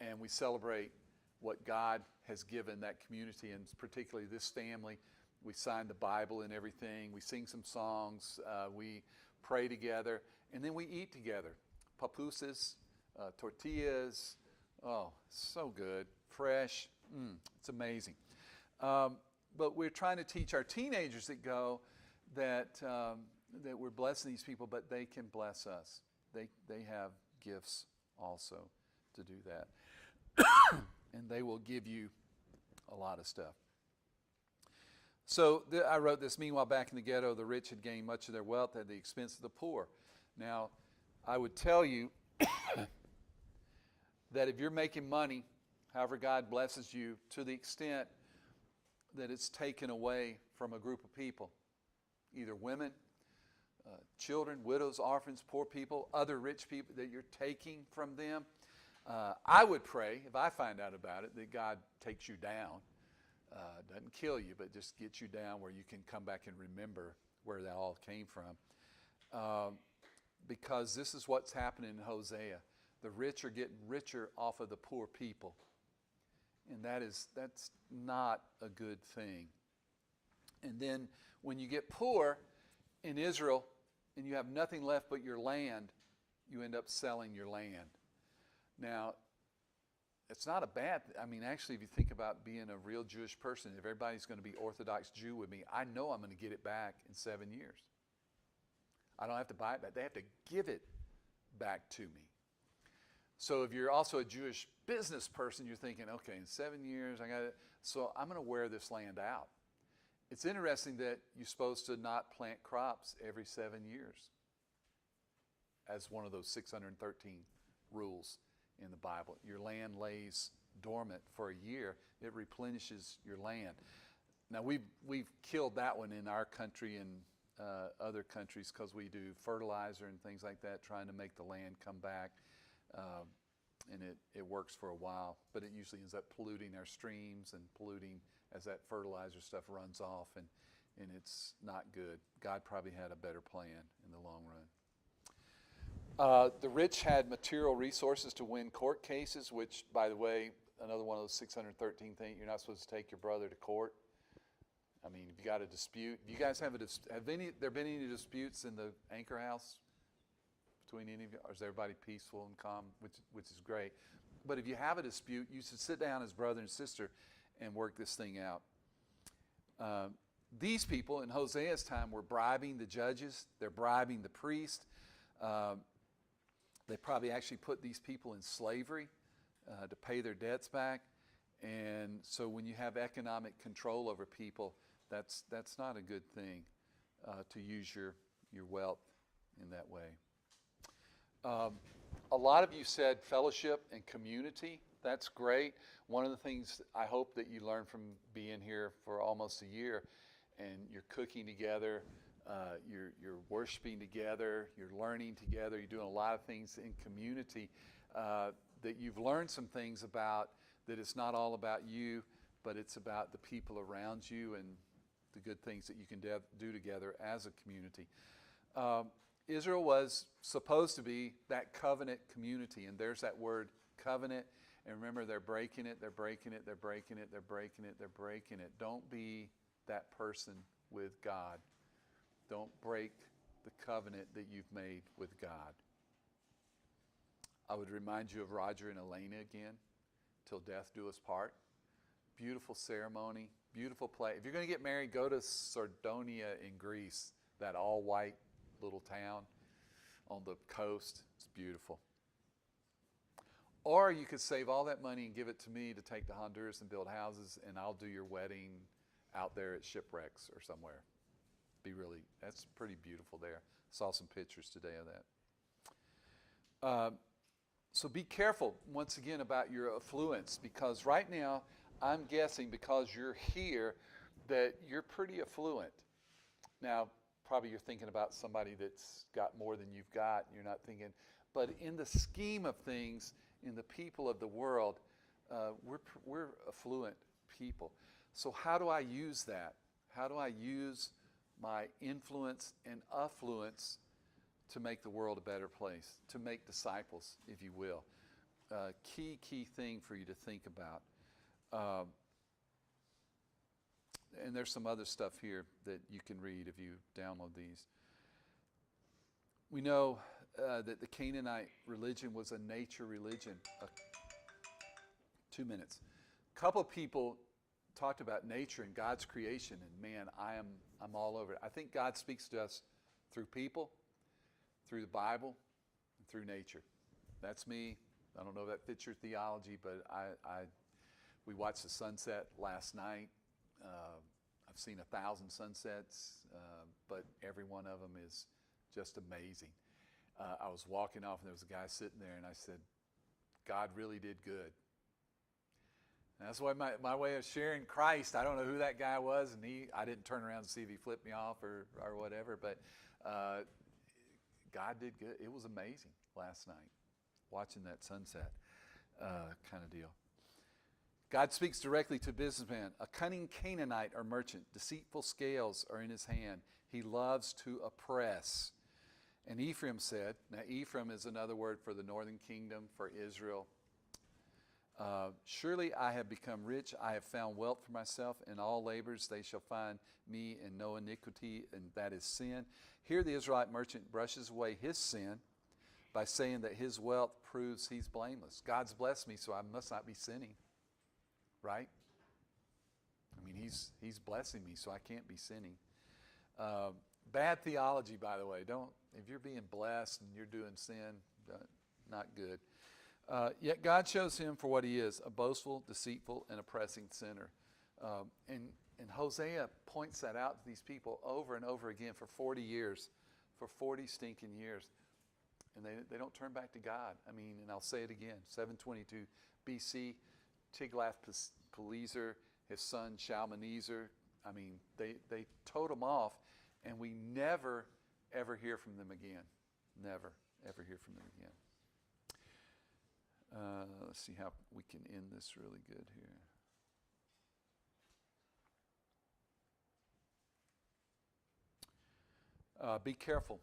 And we celebrate what God has given that community, and particularly this family. We sign the Bible and everything. We sing some songs. We pray together. And then we eat together. Pupusas, tortillas. Oh, so good. Fresh. It's amazing. But we're trying to teach our teenagers that go that we're blessing these people, but they can bless us. They have gifts also to do that. And they will give you a lot of stuff. So I wrote this, meanwhile, back in the ghetto, the rich had gained much of their wealth at the expense of the poor. Now, I would tell you that if you're making money, however God blesses you, to the extent that it's taken away from a group of people, either women, children, widows, orphans, poor people, other rich people, that you're taking from them, I would pray, if I find out about it, that God takes you down. Doesn't kill you, but just gets you down where you can come back and remember where that all came from. Because this is what's happening in Hosea. The rich are getting richer off of the poor people. And that's not a good thing. And then when you get poor in Israel and you have nothing left but your land, you end up selling your land. Now, it's not a bad thing. I mean, actually, if you think about being a real Jewish person, if everybody's going to be Orthodox Jew with me, I know I'm going to get it back in 7 years. I don't have to buy it back. They have to give it back to me. So if you're also a Jewish business person, you're thinking, okay, in 7 years, so I'm going to wear this land out. It's interesting that you're supposed to not plant crops every 7 years as one of those 613 rules in the Bible. Your land lays dormant for a year. It replenishes your land. Now, we've killed that one in our country and other countries because we do fertilizer and things like that, trying to make the land come back. And it works for a while, but it usually ends up polluting our streams and polluting as that fertilizer stuff runs off, and it's not good. God probably had a better plan in the long run. The rich had material resources to win court cases, which, by the way, another one of those 613 things, you're not supposed to take your brother to court. I mean, if you got a dispute, do you guys have there been any disputes in the Anchor House between any of you, or is everybody peaceful and calm, which is great? But if you have a dispute, you should sit down as brother and sister and work this thing out. These people in Hosea's time were bribing the judges. They're bribing the priest. They probably actually put these people in slavery to pay their debts back. And so when you have economic control over people, that's not a good thing to use your wealth in that way. A lot of you said fellowship and community. That's great. One of the things I hope that you learn from being here for almost a year, and you're cooking together, you're worshiping together, you're learning together, you're doing a lot of things in community, that you've learned some things about, that it's not all about you, but it's about the people around you and the good things that you can do together as a community. Israel was supposed to be that covenant community, and there's that word covenant. And remember, they're breaking it, they're breaking it, they're breaking it, they're breaking it, they're breaking it. Don't be that person with God. Don't break the covenant that you've made with God. I would remind you of Roger and Elena again, till death do us part. Beautiful ceremony, beautiful play. If you're going to get married, go to Sardinia in Greece, that all-white little town on the coast. It's beautiful. Or you could save all that money and give it to me to take to Honduras and build houses, and I'll do your wedding out there at shipwrecks or somewhere. That's pretty beautiful there. Saw some pictures today of that. So be careful, once again, about your affluence, because right now, I'm guessing because you're here that you're pretty affluent. Now, probably you're thinking about somebody that's got more than you've got. You're not thinking, but in the scheme of things, in the people of the world, we're affluent people. So how do I use that? How do I use my influence and affluence to make the world a better place, to make disciples, if you will? Key thing for you to think about. And there's some other stuff here that you can read if you download these. We know that the Canaanite religion was a nature religion. 2 minutes. A couple of people talked about nature and God's creation, and man, I'm all over it. I think God speaks to us through people, through the Bible, and through nature. That's me. I don't know if that fits your theology, but we watched the sunset last night. I've seen 1,000 sunsets, but every one of them is just amazing. I was walking off, and there was a guy sitting there, and I said, God really did good. And that's why my way of sharing Christ, I don't know who that guy was, and I didn't turn around to see if he flipped me off or whatever, but God did good. It was amazing last night, watching that sunset kind of deal. God speaks directly to businessman. A cunning Canaanite or merchant, deceitful scales are in his hand. He loves to oppress. And Ephraim said, now Ephraim is another word for the northern kingdom, for Israel. Surely I have become rich. I have found wealth for myself. In all labors they shall find me, and no iniquity, and that is sin. Here the Israelite merchant brushes away his sin by saying that his wealth proves he's blameless. God's blessed me, so I must not be sinning. Right? I mean, he's blessing me, so I can't be sinning. Bad theology, by the way. If you're being blessed and you're doing sin, not good. Yet God shows him for what he is, a boastful, deceitful, and oppressing sinner. And Hosea points that out to these people over and over again for 40 years, for 40 stinking years. And they don't turn back to God. I mean, and I'll say it again, 722 BC, Tiglath-Pileser, his son Shalmaneser, I mean, they towed them off, and we never, ever hear from them again. Never, ever hear from them again. Let's see how we can end this really good here. Be careful.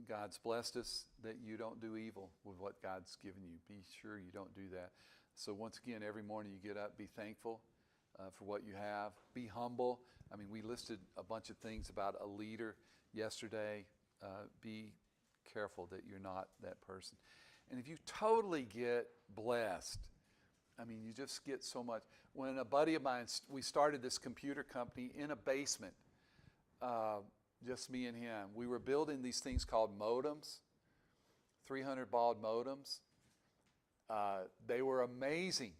God's blessed us that you don't do evil with what God's given you. Be sure you don't do that. So once again, every morning you get up, be thankful for what you have. Be humble. I mean, we listed a bunch of things about a leader yesterday. Be careful that you're not that person. And if you totally get blessed, I mean, you just get so much. When a buddy of mine, we started this computer company in a basement, just me and him. We were building these things called modems, 300 baud modems. They were amazing.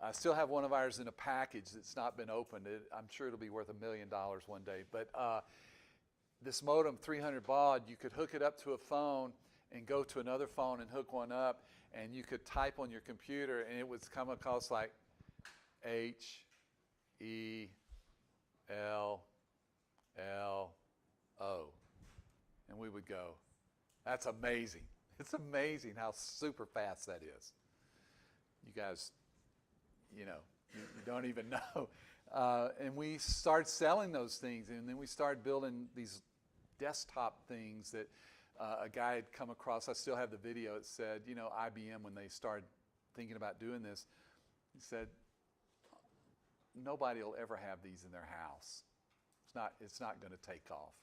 I still have one of ours in a package that's not been opened. I'm sure it'll be worth $1 million one day. But this modem, 300 baud, you could hook it up to a phone and go to another phone and hook one up, and you could type on your computer, and it would come across like HELLO. And we would go, that's amazing. It's amazing how super fast that is. You guys, you don't even know. And we started selling those things, and then we started building these desktop things that a guy had come across. I still have the video. It said, IBM, when they started thinking about doing this, he said, nobody will ever have these in their house. It's it's not going to take off.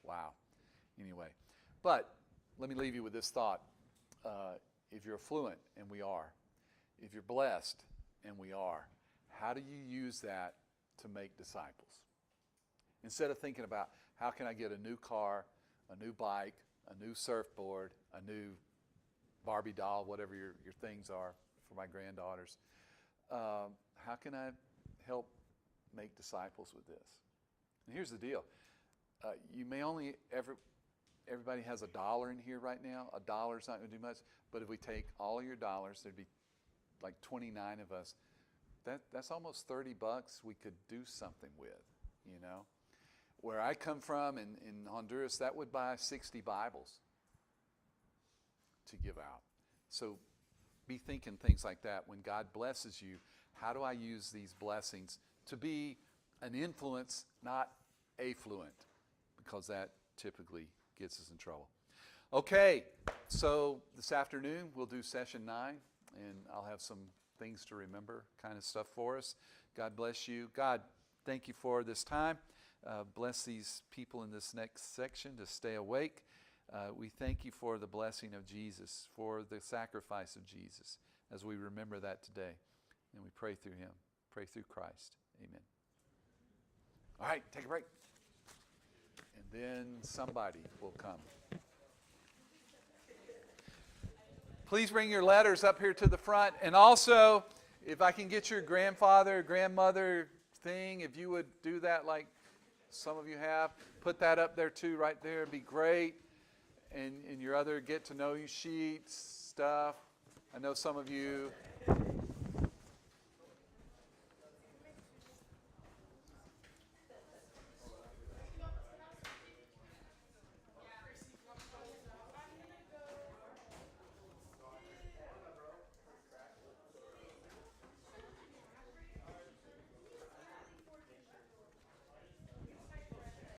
Wow. Anyway, but let me leave you with this thought. If you're affluent, and we are, if you're blessed, and we are, how do you use that to make disciples? Instead of thinking about how can I get a new car, a new bike, a new surfboard, a new Barbie doll, whatever your things are for my granddaughters, how can I help make disciples with this? And here's the deal. You may only everybody has $1 in here right now. $1's not going to do much. But if we take all your dollars, there'd be like 29 of us. That's almost $30 we could do something with, you know. Where I come from in Honduras, that would buy 60 Bibles to give out. So be thinking things like that. When God blesses you, how do I use these blessings to be an influence, not affluent? Because that typically gets us in trouble. Okay, so this afternoon we'll do session 9, and I'll have some things to remember kind of stuff for us. God bless you. God, thank you for this time. Bless these people in this next section to stay awake. We thank you for the blessing of Jesus, for the sacrifice of Jesus, as we remember that today. And we pray through him, pray through Christ. Amen. All right, take a break. And then somebody will come. Please bring your letters up here to the front. And also, if I can get your grandfather, grandmother thing, if you would do that like some of you have, put that up there too, right there. It'd be great. And your other get to know you sheets, stuff. I know some of you